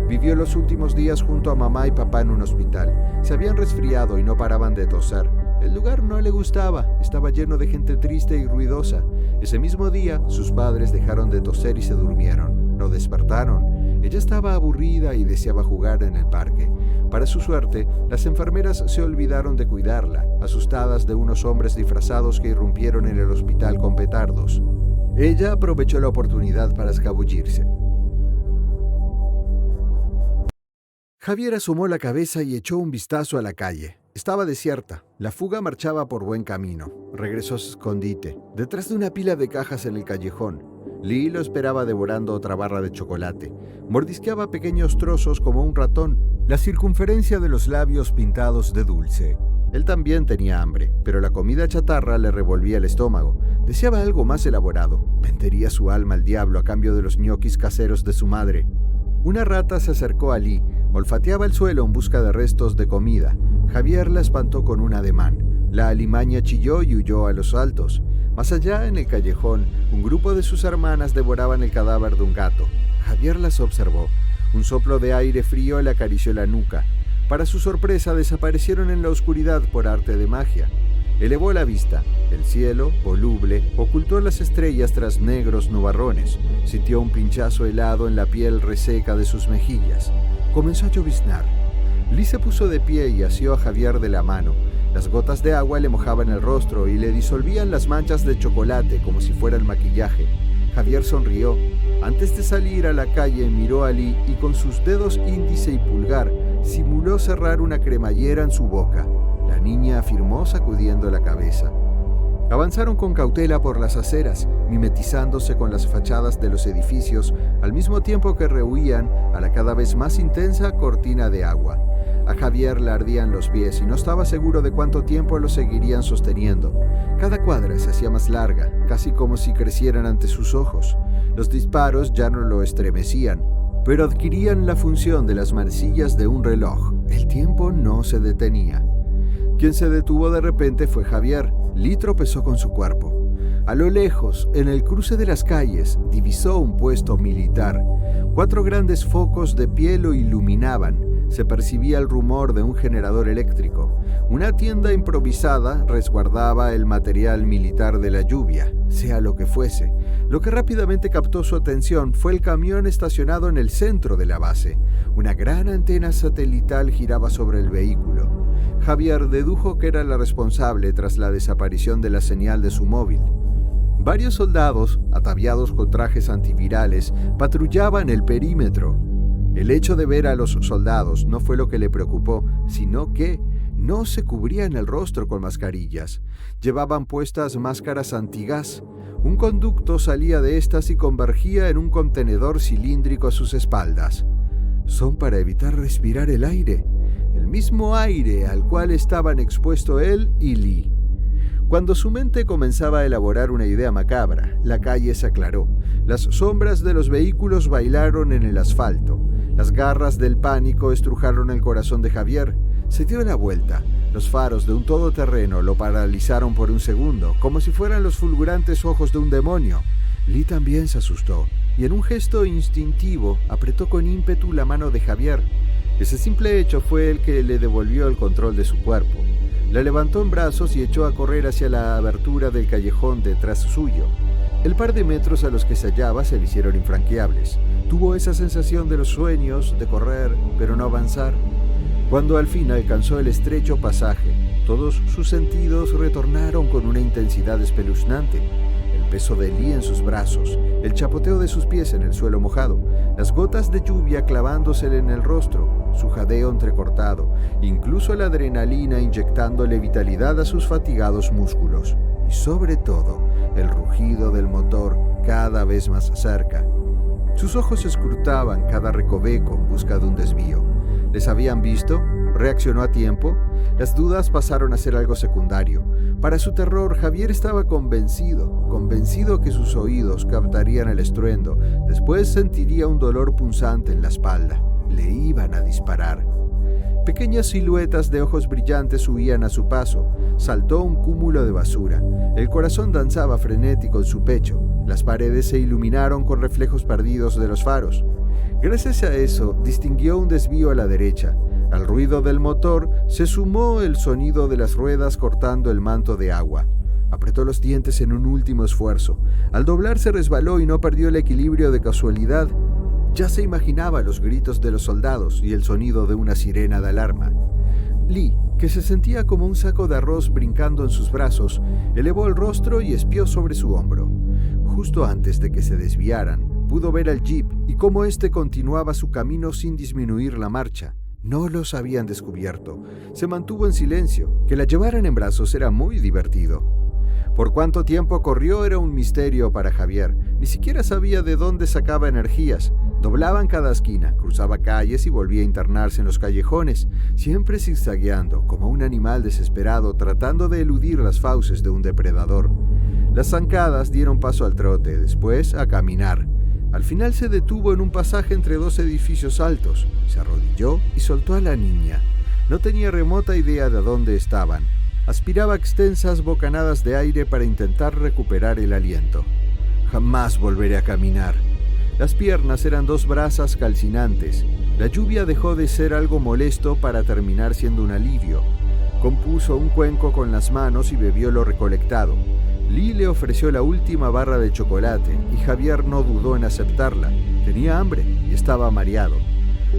Vivió los últimos días junto a mamá y papá en un hospital. Se habían resfriado y no paraban de toser. El lugar no le gustaba, estaba lleno de gente triste y ruidosa. Ese mismo día, sus padres dejaron de toser y se durmieron. No despertaron. Ella estaba aburrida y deseaba jugar en el parque. Para su suerte, las enfermeras se olvidaron de cuidarla, asustadas de unos hombres disfrazados que irrumpieron en el hospital con petardos. Ella aprovechó la oportunidad para escabullirse. Javier asomó la cabeza y echó un vistazo a la calle. Estaba desierta. La fuga marchaba por buen camino. Regresó a su escondite, detrás de una pila de cajas en el callejón. Lee lo esperaba devorando otra barra de chocolate. Mordisqueaba pequeños trozos como un ratón, la circunferencia de los labios pintados de dulce. Él también tenía hambre, pero la comida chatarra le revolvía el estómago. Deseaba algo más elaborado. Vendería su alma al diablo a cambio de los ñoquis caseros de su madre. Una rata se acercó a Lee. Olfateaba el suelo en busca de restos de comida. Javier la espantó con un ademán. La alimaña chilló y huyó a los saltos. Más allá, en el callejón, un grupo de sus hermanas devoraban el cadáver de un gato. Javier las observó. Un soplo de aire frío le acarició la nuca. Para su sorpresa, desaparecieron en la oscuridad por arte de magia. Elevó la vista. El cielo, voluble, ocultó las estrellas tras negros nubarrones. Sintió un pinchazo helado en la piel reseca de sus mejillas. Comenzó a lloviznar. Lee se puso de pie y asió a Javier de la mano. Las gotas de agua le mojaban el rostro y le disolvían las manchas de chocolate como si fuera el maquillaje. Javier sonrió. Antes de salir a la calle, miró a Lee y con sus dedos índice y pulgar simuló cerrar una cremallera en su boca. La niña afirmó sacudiendo la cabeza. Avanzaron con cautela por las aceras, mimetizándose con las fachadas de los edificios, al mismo tiempo que rehuían a la cada vez más intensa cortina de agua. A Javier le ardían los pies y no estaba seguro de cuánto tiempo lo seguirían sosteniendo. Cada cuadra se hacía más larga, casi como si crecieran ante sus ojos. Los disparos ya no lo estremecían, pero adquirían la función de las manecillas de un reloj. El tiempo no se detenía. Quien se detuvo de repente fue Javier. Lee tropezó con su cuerpo. A lo lejos, en el cruce de las calles, divisó un puesto militar. 4 grandes focos de pie lo iluminaban. Se percibía el rumor de un generador eléctrico. Una tienda improvisada resguardaba el material militar de la lluvia, sea lo que fuese. Lo que rápidamente captó su atención fue el camión estacionado en el centro de la base. Una gran antena satelital giraba sobre el vehículo. Javier dedujo que era la responsable tras la desaparición de la señal de su móvil. Varios soldados, ataviados con trajes antivirales, patrullaban el perímetro. El hecho de ver a los soldados no fue lo que le preocupó, sino que no se cubrían el rostro con mascarillas. Llevaban puestas máscaras antigás. Un conducto salía de estas y convergía en un contenedor cilíndrico a sus espaldas. Son para evitar respirar el aire, el mismo aire al cual estaban expuestos él y Lee. Cuando su mente comenzaba a elaborar una idea macabra, la calle se aclaró. Las sombras de los vehículos bailaron en el asfalto. Las garras del pánico estrujaron el corazón de Javier. Se dio la vuelta. Los faros de un todoterreno lo paralizaron por un segundo, como si fueran los fulgurantes ojos de un demonio. Lee también se asustó, y en un gesto instintivo apretó con ímpetu la mano de Javier. Ese simple hecho fue el que le devolvió el control de su cuerpo. La levantó en brazos y echó a correr hacia la abertura del callejón detrás suyo. El par de metros a los que se hallaba se le hicieron infranqueables. Tuvo esa sensación de los sueños, de correr, pero no avanzar. Cuando al fin alcanzó el estrecho pasaje, todos sus sentidos retornaron con una intensidad espeluznante. El peso de Lee en sus brazos, el chapoteo de sus pies en el suelo mojado, las gotas de lluvia clavándosele en el rostro, su jadeo entrecortado, incluso la adrenalina inyectándole vitalidad a sus fatigados músculos. Y sobre todo, el rugido del motor cada vez más cerca. Sus ojos escrutaban cada recoveco en busca de un desvío. ¿Les habían visto? ¿Reaccionó a tiempo? Las dudas pasaron a ser algo secundario. Para su terror, Javier estaba convencido que sus oídos captarían el estruendo. Después sentiría un dolor punzante en la espalda. Le iban a disparar. Pequeñas siluetas de ojos brillantes huían a su paso. Saltó un cúmulo de basura. El corazón danzaba frenético en su pecho. Las paredes se iluminaron con reflejos perdidos de los faros. Gracias a eso, distinguió un desvío a la derecha. Al ruido del motor se sumó el sonido de las ruedas cortando el manto de agua. Apretó los dientes en un último esfuerzo. Al doblar se resbaló y no perdió el equilibrio de casualidad. Ya se imaginaba los gritos de los soldados y el sonido de una sirena de alarma. Lee, que se sentía como un saco de arroz brincando en sus brazos, elevó el rostro y espió sobre su hombro. Justo antes de que se desviaran, pudo ver al jeep y cómo éste continuaba su camino sin disminuir la marcha. No los habían descubierto. Se mantuvo en silencio. Que la llevaran en brazos era muy divertido. Por cuánto tiempo corrió era un misterio para Javier. Ni siquiera sabía de dónde sacaba energías. Doblaba en cada esquina, cruzaba calles y volvía a internarse en los callejones, siempre zigzagueando, como un animal desesperado tratando de eludir las fauces de un depredador. Las zancadas dieron paso al trote, después a caminar. Al final se detuvo en un pasaje entre 2 edificios altos, se arrodilló y soltó a la niña. No tenía remota idea de dónde estaban. Aspiraba extensas bocanadas de aire para intentar recuperar el aliento. Jamás volveré a caminar. Las piernas eran 2 brasas calcinantes. La lluvia dejó de ser algo molesto para terminar siendo un alivio. Compuso un cuenco con las manos y bebió lo recolectado. Lee le ofreció la última barra de chocolate y Javier no dudó en aceptarla. Tenía hambre y estaba mareado.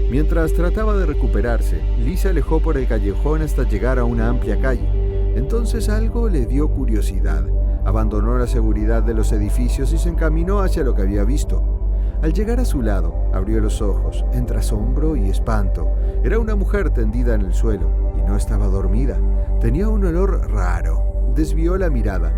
Mientras trataba de recuperarse, Lee se alejó por el callejón hasta llegar a una amplia calle. Entonces algo le dio curiosidad. Abandonó la seguridad de los edificios y se encaminó hacia lo que había visto. Al llegar a su lado, abrió los ojos, entre asombro y espanto. Era una mujer tendida en el suelo y no estaba dormida. Tenía un olor raro. Desvió la mirada.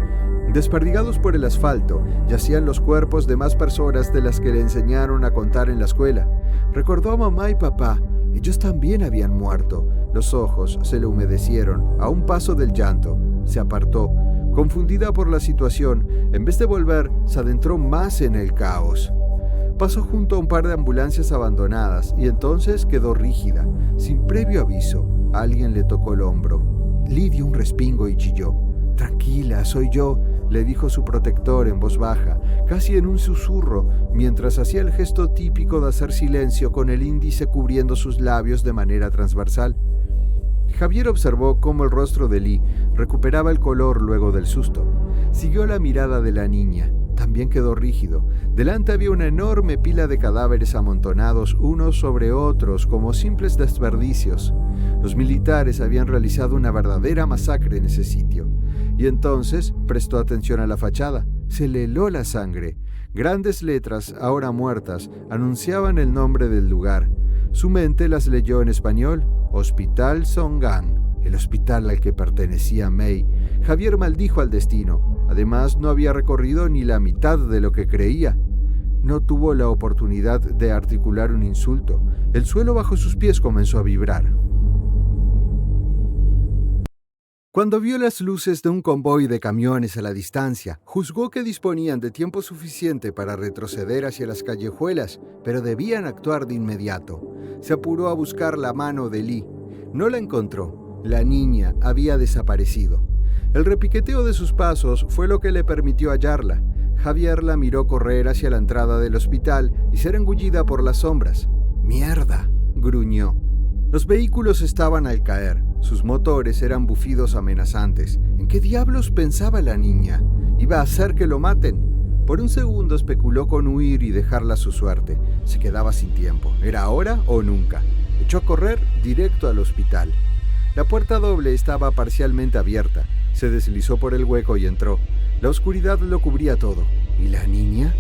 Desperdigados por el asfalto, yacían los cuerpos de más personas de las que le enseñaron a contar en la escuela. Recordó a mamá y papá. Ellos también habían muerto. Los ojos se le humedecieron a un paso del llanto. Se apartó. Confundida por la situación, en vez de volver, se adentró más en el caos. Pasó junto a un par de ambulancias abandonadas y entonces quedó rígida. Sin previo aviso, alguien le tocó el hombro. Lee dio un respingo y chilló. «Tranquila, soy yo», le dijo su protector en voz baja, casi en un susurro, mientras hacía el gesto típico de hacer silencio con el índice cubriendo sus labios de manera transversal. Javier observó cómo el rostro de Lee recuperaba el color luego del susto. Siguió la mirada de la niña. También quedó rígido. Delante había una enorme pila de cadáveres amontonados unos sobre otros como simples desperdicios. Los militares habían realizado una verdadera masacre en ese sitio. Y entonces prestó atención a la fachada. Se le heló la sangre. Grandes letras, ahora muertas, anunciaban el nombre del lugar. Su mente las leyó en español: Hospital Songang, el hospital al que pertenecía May. Javier maldijo al destino. Además, no había recorrido ni la mitad de lo que creía. No tuvo la oportunidad de articular un insulto. El suelo bajo sus pies comenzó a vibrar. Cuando vio las luces de un convoy de camiones a la distancia, juzgó que disponían de tiempo suficiente para retroceder hacia las callejuelas, pero debían actuar de inmediato. Se apuró a buscar la mano de Lee. No la encontró. La niña había desaparecido. El repiqueteo de sus pasos fue lo que le permitió hallarla. Javier la miró correr hacia la entrada del hospital y ser engullida por las sombras. «¡Mierda!», gruñó. Los vehículos estaban al caer. Sus motores eran bufidos amenazantes. ¿En qué diablos pensaba la niña? ¿Iba a hacer que lo maten? Por un segundo especuló con huir y dejarla a su suerte. Se quedaba sin tiempo. ¿Era ahora o nunca? Echó a correr directo al hospital. La puerta doble estaba parcialmente abierta. Se deslizó por el hueco y entró. La oscuridad lo cubría todo. ¿Y la niña?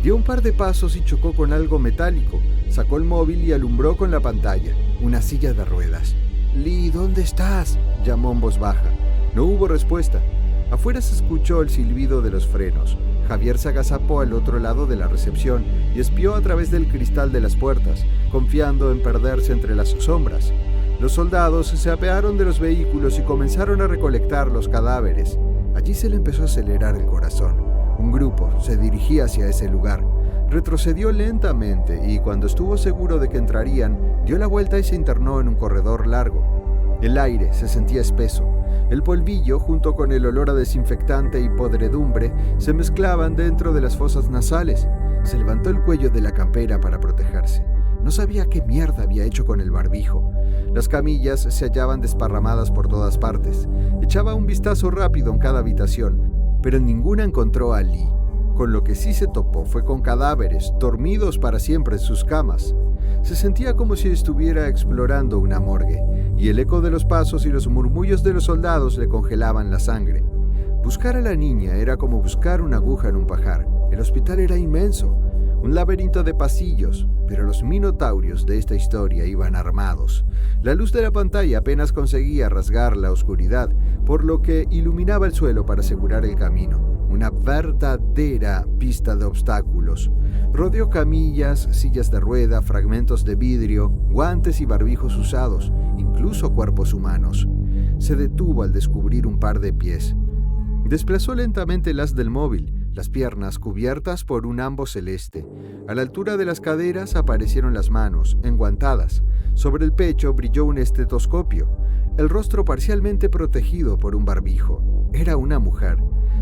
Dio un par de pasos y chocó con algo metálico. Sacó el móvil y alumbró con la pantalla. Una silla de ruedas. «Lee, ¿dónde estás?», llamó en voz baja. No hubo respuesta. Afuera se escuchó el silbido de los frenos. Javier se agazapó al otro lado de la recepción y espió a través del cristal de las puertas, confiando en perderse entre las sombras. Los soldados se apearon de los vehículos y comenzaron a recolectar los cadáveres. Allí se le empezó a acelerar el corazón. Un grupo se dirigía hacia ese lugar. Retrocedió lentamente y cuando estuvo seguro de que entrarían, dio la vuelta y se internó en un corredor largo. El aire se sentía espeso. El polvillo, junto con el olor a desinfectante y podredumbre, se mezclaban dentro de las fosas nasales. Se levantó el cuello de la campera para protegerse. No sabía qué mierda había hecho con el barbijo. Las camillas se hallaban desparramadas por todas partes. Echaba un vistazo rápido en cada habitación, pero en ninguna encontró a Lee. Con lo que sí se topó fue con cadáveres, dormidos para siempre en sus camas. Se sentía como si estuviera explorando una morgue, y el eco de los pasos y los murmullos de los soldados le congelaban la sangre. Buscar a la niña era como buscar una aguja en un pajar. El hospital era inmenso, un laberinto de pasillos, pero los minotaurios de esta historia iban armados. La luz de la pantalla apenas conseguía rasgar la oscuridad, por lo que iluminaba el suelo para asegurar el camino. Una verdadera pista de obstáculos. Rodeó camillas, sillas de rueda, fragmentos de vidrio, guantes y barbijos usados, incluso cuerpos humanos. Se detuvo al descubrir un par de pies. Desplazó lentamente el haz del móvil, las piernas cubiertas por un ambo celeste. A la altura de las caderas aparecieron las manos, enguantadas. Sobre el pecho brilló un estetoscopio. el rostro parcialmente protegido por un barbijo. Era una mujer.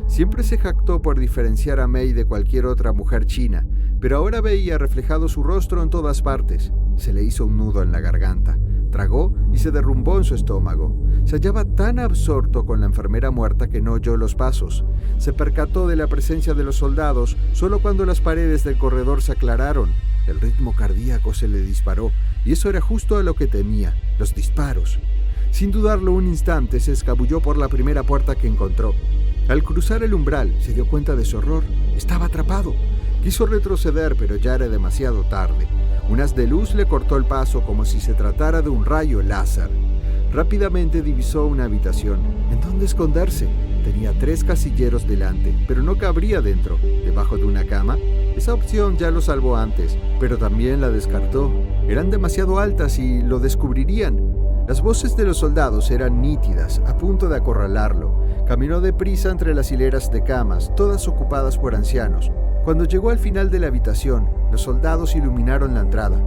Siempre se jactó por diferenciar a Mei de cualquier otra mujer china, pero ahora veía reflejado su rostro en todas partes. Se le hizo un nudo en la garganta. Tragó y se derrumbó en su estómago. Se hallaba tan absorto con la enfermera muerta que no oyó los pasos. Se percató de la presencia de los soldados solo cuando las paredes del corredor se aclararon. El ritmo cardíaco se le disparó, y eso era justo a lo que temía, los disparos. Sin dudarlo un instante, se escabulló por la primera puerta que encontró. Al cruzar el umbral, se dio cuenta de su horror. Estaba atrapado. Quiso retroceder, pero ya era demasiado tarde. Un haz de luz le cortó el paso como si se tratara de un rayo láser. Rápidamente divisó una habitación. ¿En dónde esconderse? Tenía 3 casilleros delante, pero no cabría dentro. ¿Debajo de una cama? Esa opción ya lo salvó antes, pero también la descartó. Eran demasiado altas y lo descubrirían. Las voces de los soldados eran nítidas, a punto de acorralarlo. Caminó deprisa entre las hileras de camas, todas ocupadas por ancianos. Cuando llegó al final de la habitación, los soldados iluminaron la entrada.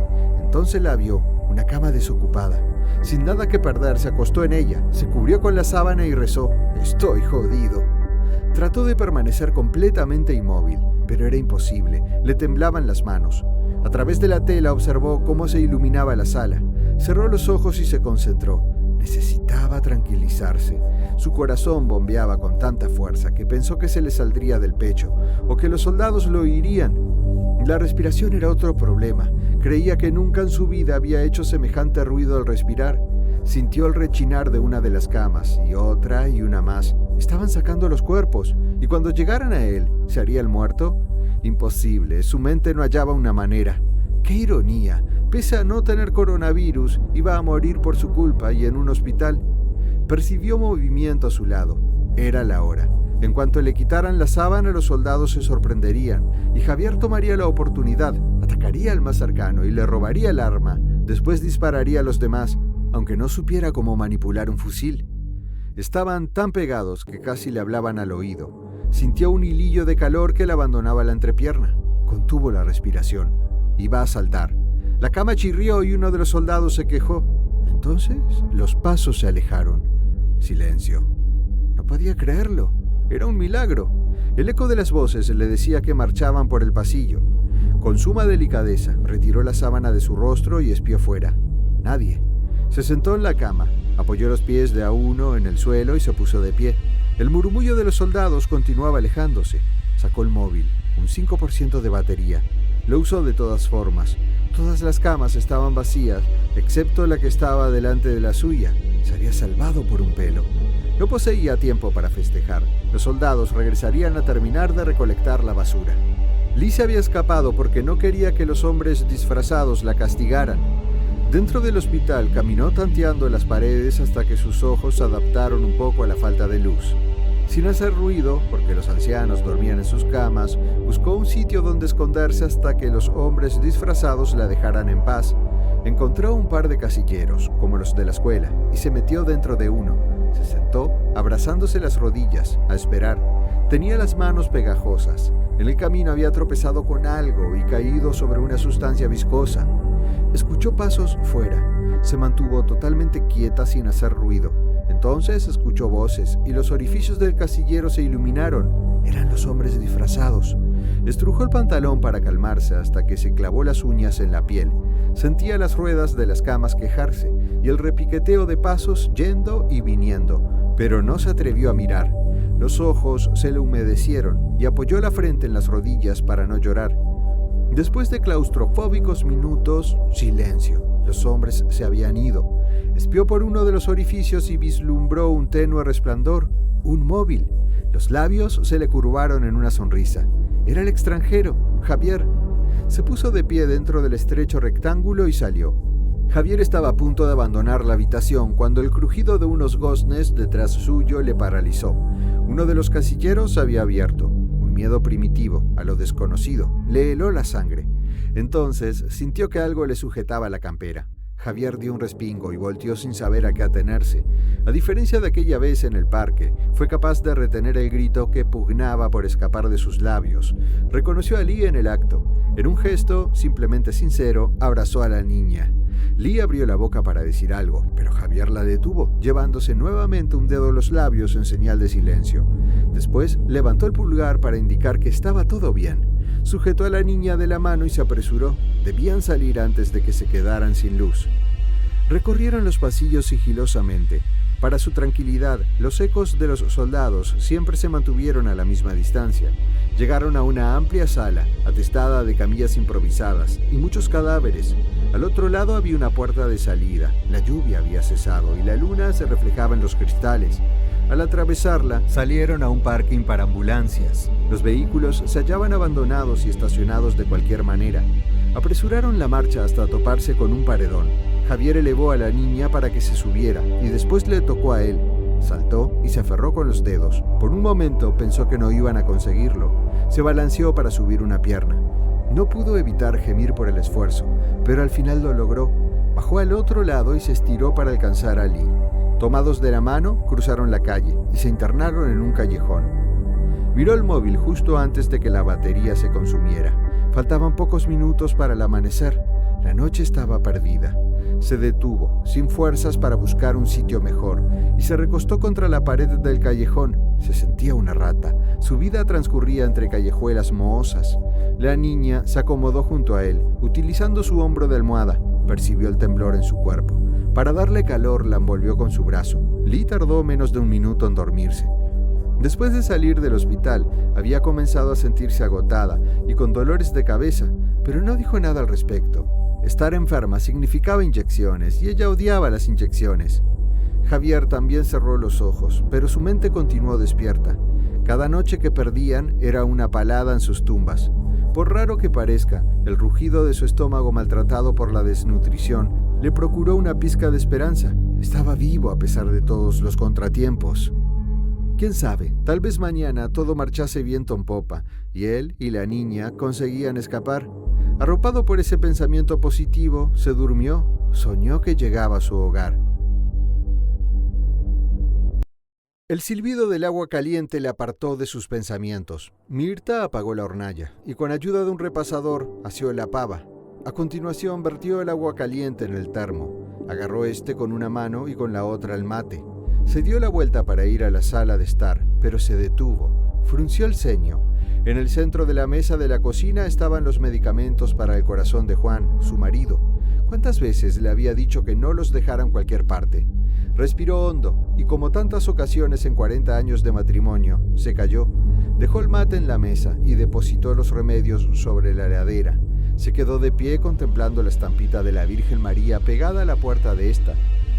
Entonces la vio, una cama desocupada. Sin nada que perder, se acostó en ella, se cubrió con la sábana y rezó: «Estoy jodido». Trató de permanecer completamente inmóvil, pero era imposible, le temblaban las manos. A través de la tela observó cómo se iluminaba la sala. Cerró los ojos y se concentró. Necesitaba tranquilizarse. Su corazón bombeaba con tanta fuerza que pensó que se le saldría del pecho, o que los soldados lo oirían. La respiración era otro problema. Creía que nunca en su vida había hecho semejante ruido al respirar. Sintió el rechinar de una de las camas, y otra y una más. Estaban sacando los cuerpos, y cuando llegaran a él, ¿se haría el muerto? Imposible, su mente no hallaba una manera. ¡Qué ironía! Pese a no tener coronavirus, iba a morir por su culpa y en un hospital. Percibió movimiento a su lado. Era la hora. En cuanto le quitaran la sábana, los soldados se sorprenderían, y Javier tomaría la oportunidad, atacaría al más cercano y le robaría el arma. Después dispararía a los demás, aunque no supiera cómo manipular un fusil. Estaban tan pegados que casi le hablaban al oído. Sintió un hilillo de calor que le abandonaba la entrepierna. Contuvo la respiración. Iba a saltar. La cama chirrió y uno de los soldados se quejó. Entonces los pasos se alejaron. Silencio. No podía creerlo. Era un milagro. El eco de las voces le decía que marchaban por el pasillo. Con suma delicadeza, retiró la sábana de su rostro y espió fuera. Nadie. Se sentó en la cama, apoyó los pies de a uno en el suelo y se puso de pie. El murmullo de los soldados continuaba alejándose. Sacó el móvil, un 5% de batería. Lo usó de todas formas. Todas las camas estaban vacías, excepto la que estaba delante de la suya. Se había salvado por un pelo. No poseía tiempo para festejar. Los soldados regresarían a terminar de recolectar la basura. Lee se había escapado porque no quería que los hombres disfrazados la castigaran. Dentro del hospital caminó tanteando las paredes hasta que sus ojos se adaptaron un poco a la falta de luz. Sin hacer ruido, porque los ancianos dormían en sus camas, buscó un sitio donde esconderse hasta que los hombres disfrazados la dejaran en paz. Encontró un par de casilleros, como los de la escuela, y se metió dentro de uno. Se sentó, abrazándose las rodillas, a esperar. Tenía las manos pegajosas. En el camino había tropezado con algo y caído sobre una sustancia viscosa. Escuchó pasos fuera. Se mantuvo totalmente quieta sin hacer ruido. Entonces escuchó voces y los orificios del casillero se iluminaron. Eran los hombres disfrazados. Estrujó el pantalón para calmarse hasta que se clavó las uñas en la piel. Sentía las ruedas de las camas quejarse y el repiqueteo de pasos yendo y viniendo, pero no se atrevió a mirar. Los ojos se le humedecieron y apoyó la frente en las rodillas para no llorar. Después de claustrofóbicos minutos, silencio. Los hombres se habían ido. Espió por uno de los orificios y vislumbró un tenue resplandor, un móvil. Los labios se le curvaron en una sonrisa. Era el extranjero, Javier. Se puso de pie dentro del estrecho rectángulo y salió. Javier estaba a punto de abandonar la habitación cuando el crujido de unos goznes detrás suyo le paralizó. Uno de los casilleros se había abierto. Un miedo primitivo, a lo desconocido, le heló la sangre. Entonces sintió que algo le sujetaba la campera. Javier dio un respingo y volteó sin saber a qué atenerse. A diferencia de aquella vez en el parque, fue capaz de retener el grito que pugnaba por escapar de sus labios. Reconoció a Lee en el acto. En un gesto simplemente sincero, abrazó a la niña. Lee abrió la boca para decir algo, pero Javier la detuvo, llevándose nuevamente un dedo a los labios en señal de silencio. Después levantó el pulgar para indicar que estaba todo bien. Sujetó a la niña de la mano y se apresuró. Debían salir antes de que se quedaran sin luz. Recorrieron los pasillos sigilosamente. Para su tranquilidad, los ecos de los soldados siempre se mantuvieron a la misma distancia. Llegaron a una amplia sala, atestada de camillas improvisadas y muchos cadáveres. Al otro lado había una puerta de salida. La lluvia había cesado y la luna se reflejaba en los cristales. Al atravesarla, salieron a un parking para ambulancias. Los vehículos se hallaban abandonados y estacionados de cualquier manera. Apresuraron la marcha hasta toparse con un paredón. Javier elevó a la niña para que se subiera y después le tocó a él. Saltó y se aferró con los dedos. Por un momento pensó que no iban a conseguirlo. Se balanceó para subir una pierna. No pudo evitar gemir por el esfuerzo, pero al final lo logró. Bajó al otro lado y se estiró para alcanzar a Lee. Tomados de la mano, cruzaron la calle y se internaron en un callejón. Miró el móvil justo antes de que la batería se consumiera. Faltaban pocos minutos para el amanecer. La noche estaba perdida. Se detuvo, sin fuerzas para buscar un sitio mejor, y se recostó contra la pared del callejón. Se sentía una rata. Su vida transcurría entre callejuelas mohosas. La niña se acomodó junto a él, utilizando su hombro de almohada. Percibió el temblor en su cuerpo. Para darle calor, la envolvió con su brazo. Lee tardó menos de un minuto en dormirse. Después de salir del hospital, había comenzado a sentirse agotada y con dolores de cabeza, pero no dijo nada al respecto. Estar enferma significaba inyecciones y ella odiaba las inyecciones. Javier también cerró los ojos, pero su mente continuó despierta. Cada noche que perdían era una palada en sus tumbas. Por raro que parezca, el rugido de su estómago maltratado por la desnutrición le procuró una pizca de esperanza. Estaba vivo a pesar de todos los contratiempos. Quién sabe, tal vez mañana todo marchase viento en popa y él y la niña conseguían escapar. Arropado por ese pensamiento positivo, se durmió, soñó que llegaba a su hogar. El silbido del agua caliente le apartó de sus pensamientos. Mirta apagó la hornalla y con ayuda de un repasador asió la pava. A continuación vertió el agua caliente en el termo. Agarró con una mano y con la otra el mate. Se dio la vuelta para ir a la sala de estar, pero se detuvo. Frunció el ceño. En el centro de la mesa de la cocina estaban los medicamentos para el corazón de Juan, su marido. ¿Cuántas veces le había dicho que no los dejara en cualquier parte? Respiró hondo y, como tantas ocasiones en 40 años de matrimonio, se calló. Dejó el mate en la mesa y depositó los remedios sobre la heladera. Se quedó de pie contemplando la estampita de la Virgen María pegada a la puerta de esta.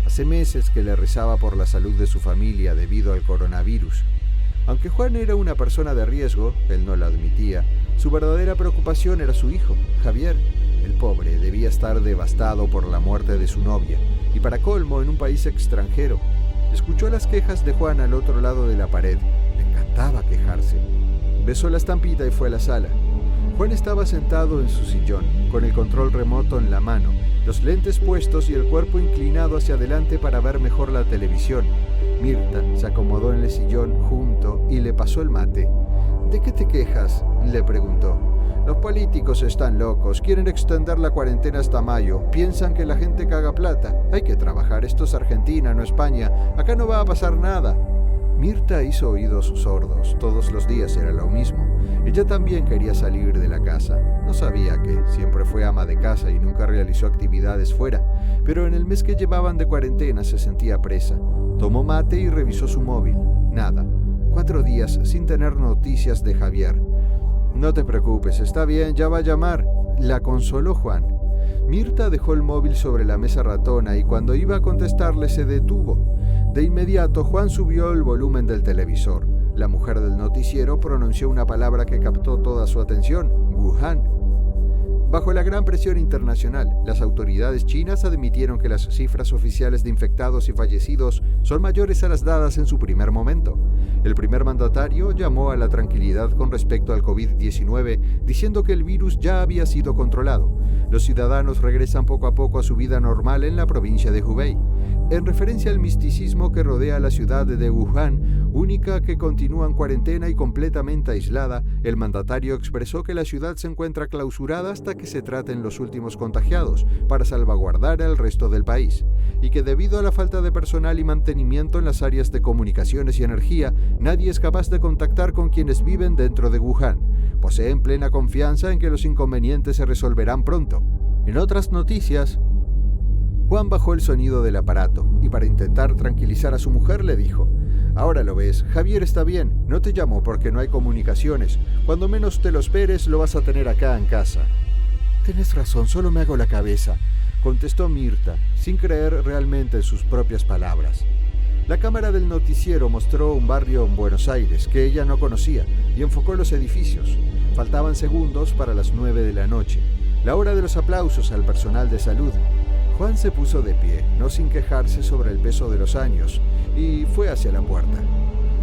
Hace meses que le rezaba por la salud de su familia debido al coronavirus. Aunque Juan era una persona de riesgo, él no lo admitía, su verdadera preocupación era su hijo, Javier. El pobre debía estar devastado por la muerte de su novia, y para colmo en un país extranjero. Escuchó las quejas de Juan al otro lado de la pared. Le encantaba quejarse. Besó la estampita y fue a la sala. Juan estaba sentado en su sillón, con el control remoto en la mano, los lentes puestos y el cuerpo inclinado hacia adelante para ver mejor la televisión. Mirta se acomodó en el sillón junto y le pasó el mate. ¿De qué te quejas?, le preguntó. Los políticos están locos, quieren extender la cuarentena hasta mayo, piensan que la gente caga plata. Hay que trabajar, esto es Argentina, no España, acá no va a pasar nada. Mirta hizo oídos sordos, todos los días era lo mismo. Ella también quería salir de la casa. No sabía que siempre fue ama de casa y nunca realizó actividades fuera, pero en el mes que llevaban de cuarentena se sentía presa. Tomó mate y revisó su móvil. Nada. 4 días sin tener noticias de Javier. No te preocupes, está bien, ya va a llamar, la consoló Juan. Mirta dejó el móvil sobre la mesa ratona y cuando iba a contestarle se detuvo. De inmediato Juan subió el volumen del televisor. La mujer del noticiero pronunció una palabra que captó toda su atención: Wuhan. Bajo la gran presión internacional, las autoridades chinas admitieron que las cifras oficiales de infectados y fallecidos son mayores a las dadas en su primer momento. El primer mandatario llamó a la tranquilidad con respecto al COVID-19, diciendo que el virus ya había sido controlado. Los ciudadanos regresan poco a poco a su vida normal en la provincia de Hubei. En referencia al misticismo que rodea la ciudad de Wuhan, única que continúa en cuarentena y completamente aislada, el mandatario expresó que la ciudad se encuentra clausurada hasta que se traten los últimos contagiados, para salvaguardar al resto del país, y que debido a la falta de personal y mantenimiento en las áreas de comunicaciones y energía, nadie es capaz de contactar con quienes viven dentro de Wuhan. Poseen plena confianza en que los inconvenientes se resolverán pronto. En otras noticias, Juan bajó el sonido del aparato y para intentar tranquilizar a su mujer le dijo: «Ahora lo ves, Javier está bien, no te llamo porque no hay comunicaciones. Cuando menos te lo esperes lo vas a tener acá en casa». «Tenés razón, solo me hago la cabeza», contestó Mirta, sin creer realmente en sus propias palabras. La cámara del noticiero mostró un barrio en Buenos Aires que ella no conocía y enfocó los edificios. Faltaban segundos para las 9 de la noche, la hora de los aplausos al personal de salud. Juan se puso de pie, no sin quejarse sobre el peso de los años, y fue hacia la puerta.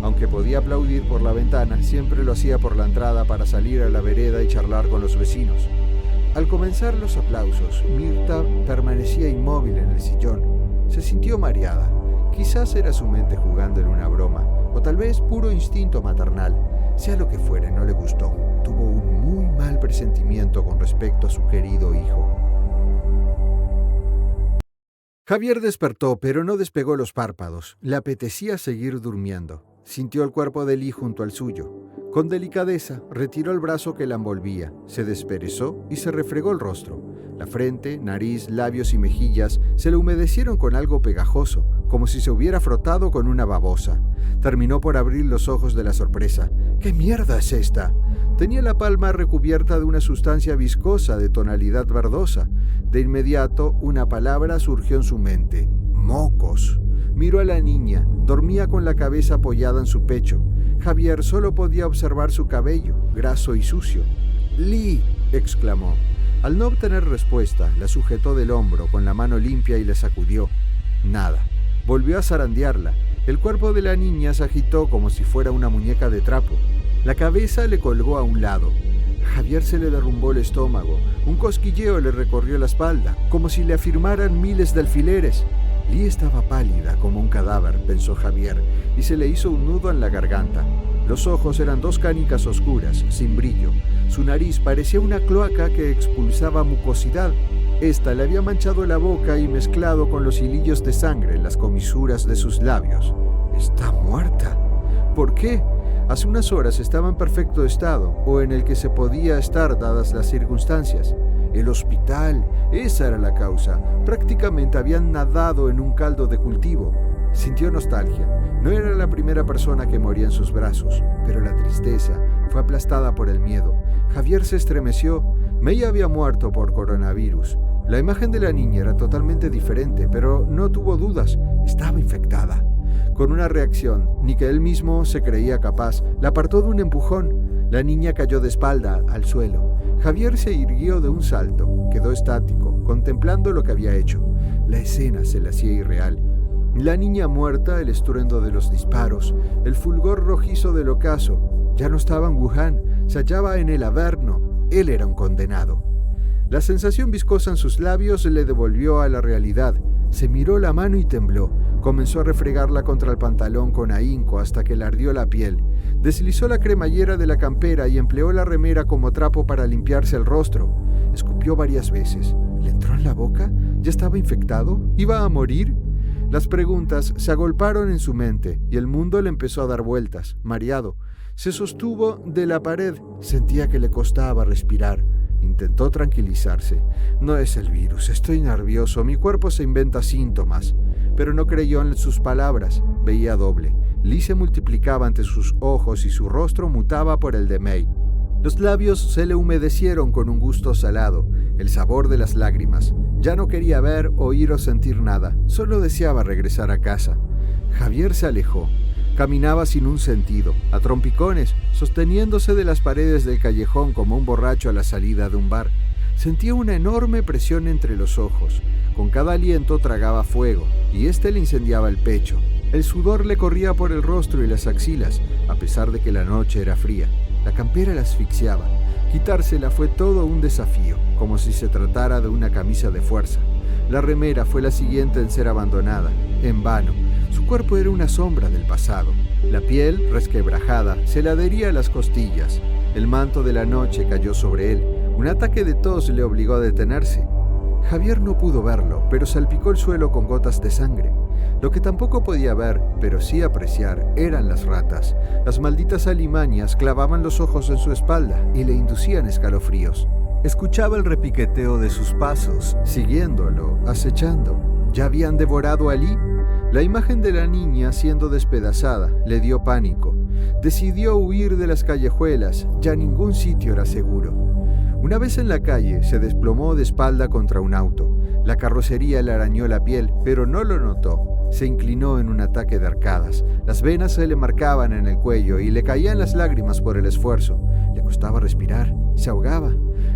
Aunque podía aplaudir por la ventana, siempre lo hacía por la entrada para salir a la vereda y charlar con los vecinos. Al comenzar los aplausos, Mirta permanecía inmóvil en el sillón. Se sintió mareada. Quizás era su mente jugándole una broma, o tal vez puro instinto maternal. Sea lo que fuere, no le gustó. Tuvo un muy mal presentimiento con respecto a su querido hijo. Javier despertó, pero no despegó los párpados. Le apetecía seguir durmiendo. Sintió el cuerpo de Lee junto al suyo. Con delicadeza, retiró el brazo que la envolvía, se desperezó y se refregó el rostro. La frente, nariz, labios y mejillas se le humedecieron con algo pegajoso, como si se hubiera frotado con una babosa. Terminó por abrir los ojos de la sorpresa. ¿Qué mierda es esta? Tenía la palma recubierta de una sustancia viscosa de tonalidad verdosa. De inmediato, una palabra surgió en su mente: mocos. Miró a la niña, dormía con la cabeza apoyada en su pecho. Javier solo podía observar su cabello, graso y sucio. «¡Lee!», exclamó. Al no obtener respuesta, la sujetó del hombro con la mano limpia y la sacudió. Nada. Volvió a zarandearla. El cuerpo de la niña se agitó como si fuera una muñeca de trapo. La cabeza le colgó a un lado. A Javier se le derrumbó el estómago. Un cosquilleo le recorrió la espalda, como si le afirmaran miles de alfileres. Lee estaba pálida como un cadáver, pensó Javier, y se le hizo un nudo en la garganta. Los ojos eran dos canicas oscuras, sin brillo. Su nariz parecía una cloaca que expulsaba mucosidad. Esta le había manchado la boca y mezclado con los hilillos de sangre en las comisuras de sus labios. «Está muerta». ¿Por qué? Hace unas horas estaba en perfecto estado, o en el que se podía estar dadas las circunstancias. El hospital, esa era la causa. Prácticamente habían nadado en un caldo de cultivo. Sintió nostalgia. No era la primera persona que moría en sus brazos, pero la tristeza fue aplastada por el miedo. Javier se estremeció. Mei había muerto por coronavirus. La imagen de la niña era totalmente diferente, pero no tuvo dudas. Estaba infectada. Con una reacción, ni que él mismo se creía capaz, la apartó de un empujón. La niña cayó de espalda al suelo. Javier se irguió de un salto, quedó estático, contemplando lo que había hecho. La escena se le hacía irreal. La niña muerta, el estruendo de los disparos, el fulgor rojizo del ocaso. Ya no estaba en Wuhan, se hallaba en el Averno. Él era un condenado. La sensación viscosa en sus labios le devolvió a la realidad. Se miró la mano y tembló. Comenzó a refregarla contra el pantalón con ahínco hasta que le ardió la piel. Deslizó la cremallera de la campera y empleó la remera como trapo para limpiarse el rostro. Escupió varias veces. ¿Le entró en la boca? ¿Ya estaba infectado? ¿Iba a morir? Las preguntas se agolparon en su mente y el mundo le empezó a dar vueltas, mareado. Se sostuvo de la pared. Sentía que le costaba respirar. Intentó tranquilizarse. No es el virus, estoy nervioso, mi cuerpo se inventa síntomas. Pero no creyó en sus palabras, veía doble. Lee se multiplicaba ante sus ojos y su rostro mutaba por el de Mei. Los labios se le humedecieron con un gusto salado, el sabor de las lágrimas. Ya no quería ver, oír o sentir nada, solo deseaba regresar a casa. Javier se alejó. Caminaba sin un sentido, a trompicones, sosteniéndose de las paredes del callejón como un borracho a la salida de un bar. Sentía una enorme presión entre los ojos. Con cada aliento tragaba fuego, y este le incendiaba el pecho. El sudor le corría por el rostro y las axilas, a pesar de que la noche era fría. La campera la asfixiaba. Quitársela fue todo un desafío, como si se tratara de una camisa de fuerza. La remera fue la siguiente en ser abandonada. En vano. Su cuerpo era una sombra del pasado. La piel, resquebrajada, se le adhería a las costillas. El manto de la noche cayó sobre él. Un ataque de tos le obligó a detenerse. Javier no pudo verlo, pero salpicó el suelo con gotas de sangre. Lo que tampoco podía ver, pero sí apreciar, eran las ratas. Las malditas alimañas clavaban los ojos en su espalda y le inducían escalofríos. Escuchaba el repiqueteo de sus pasos, siguiéndolo, acechando. ¿Ya habían devorado a Lee? La imagen de la niña siendo despedazada le dio pánico. Decidió huir de las callejuelas, ya ningún sitio era seguro. Una vez en la calle, se desplomó de espalda contra un auto. La carrocería le arañó la piel, pero no lo notó. Se inclinó en un ataque de arcadas. Las venas se le marcaban en el cuello y le caían las lágrimas por el esfuerzo. Le costaba respirar, se ahogaba.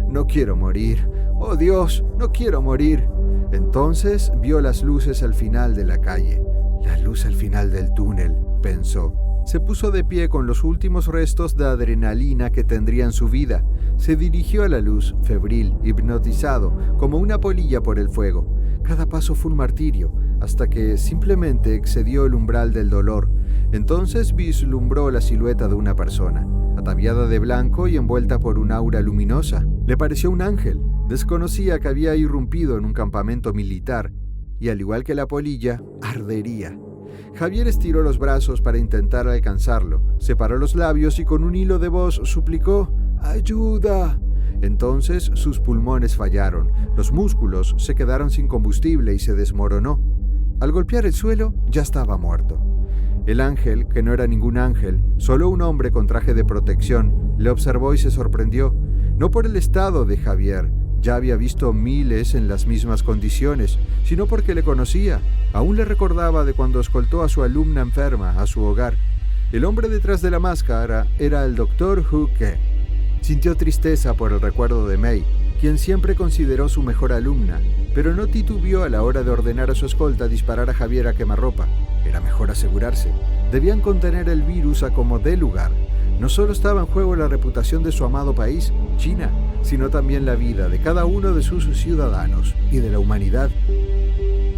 No quiero morir. ¡Oh Dios, no quiero morir! Entonces vio las luces al final de la calle. La luz al final del túnel, pensó. Se puso de pie con los últimos restos de adrenalina que tendría en su vida. Se dirigió a la luz, febril, hipnotizado, como una polilla por el fuego. Cada paso fue un martirio, hasta que simplemente excedió el umbral del dolor. Entonces vislumbró la silueta de una persona, ataviada de blanco y envuelta por un aura luminosa. Le pareció un ángel. Desconocía que había irrumpido en un campamento militar, y al igual que la polilla, ardería. Javier estiró los brazos para intentar alcanzarlo, separó los labios y con un hilo de voz suplicó: ¡ayuda! Entonces sus pulmones fallaron, los músculos se quedaron sin combustible y se desmoronó. Al golpear el suelo, ya estaba muerto. El ángel, que no era ningún ángel, solo un hombre con traje de protección, le observó y se sorprendió. No por el estado de Javier, ya había visto miles en las mismas condiciones, sino porque le conocía. Aún le recordaba de cuando escoltó a su alumna enferma a su hogar. El hombre detrás de la máscara era el Dr. Hooke. Sintió tristeza por el recuerdo de May, quien siempre consideró su mejor alumna, pero no titubeó a la hora de ordenar a su escolta disparar a Javier a quemarropa. Era mejor asegurarse. Debían contener el virus a como dé lugar. No solo estaba en juego la reputación de su amado país, China, sino también la vida de cada uno de sus ciudadanos y de la humanidad.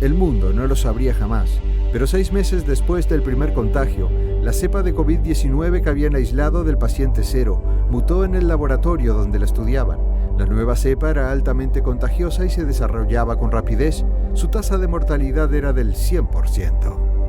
El mundo no lo sabría jamás, pero 6 meses después del primer contagio, la cepa de COVID-19 que habían aislado del paciente cero mutó en el laboratorio donde la estudiaban. La nueva cepa era altamente contagiosa y se desarrollaba con rapidez. Su tasa de mortalidad era del 100%.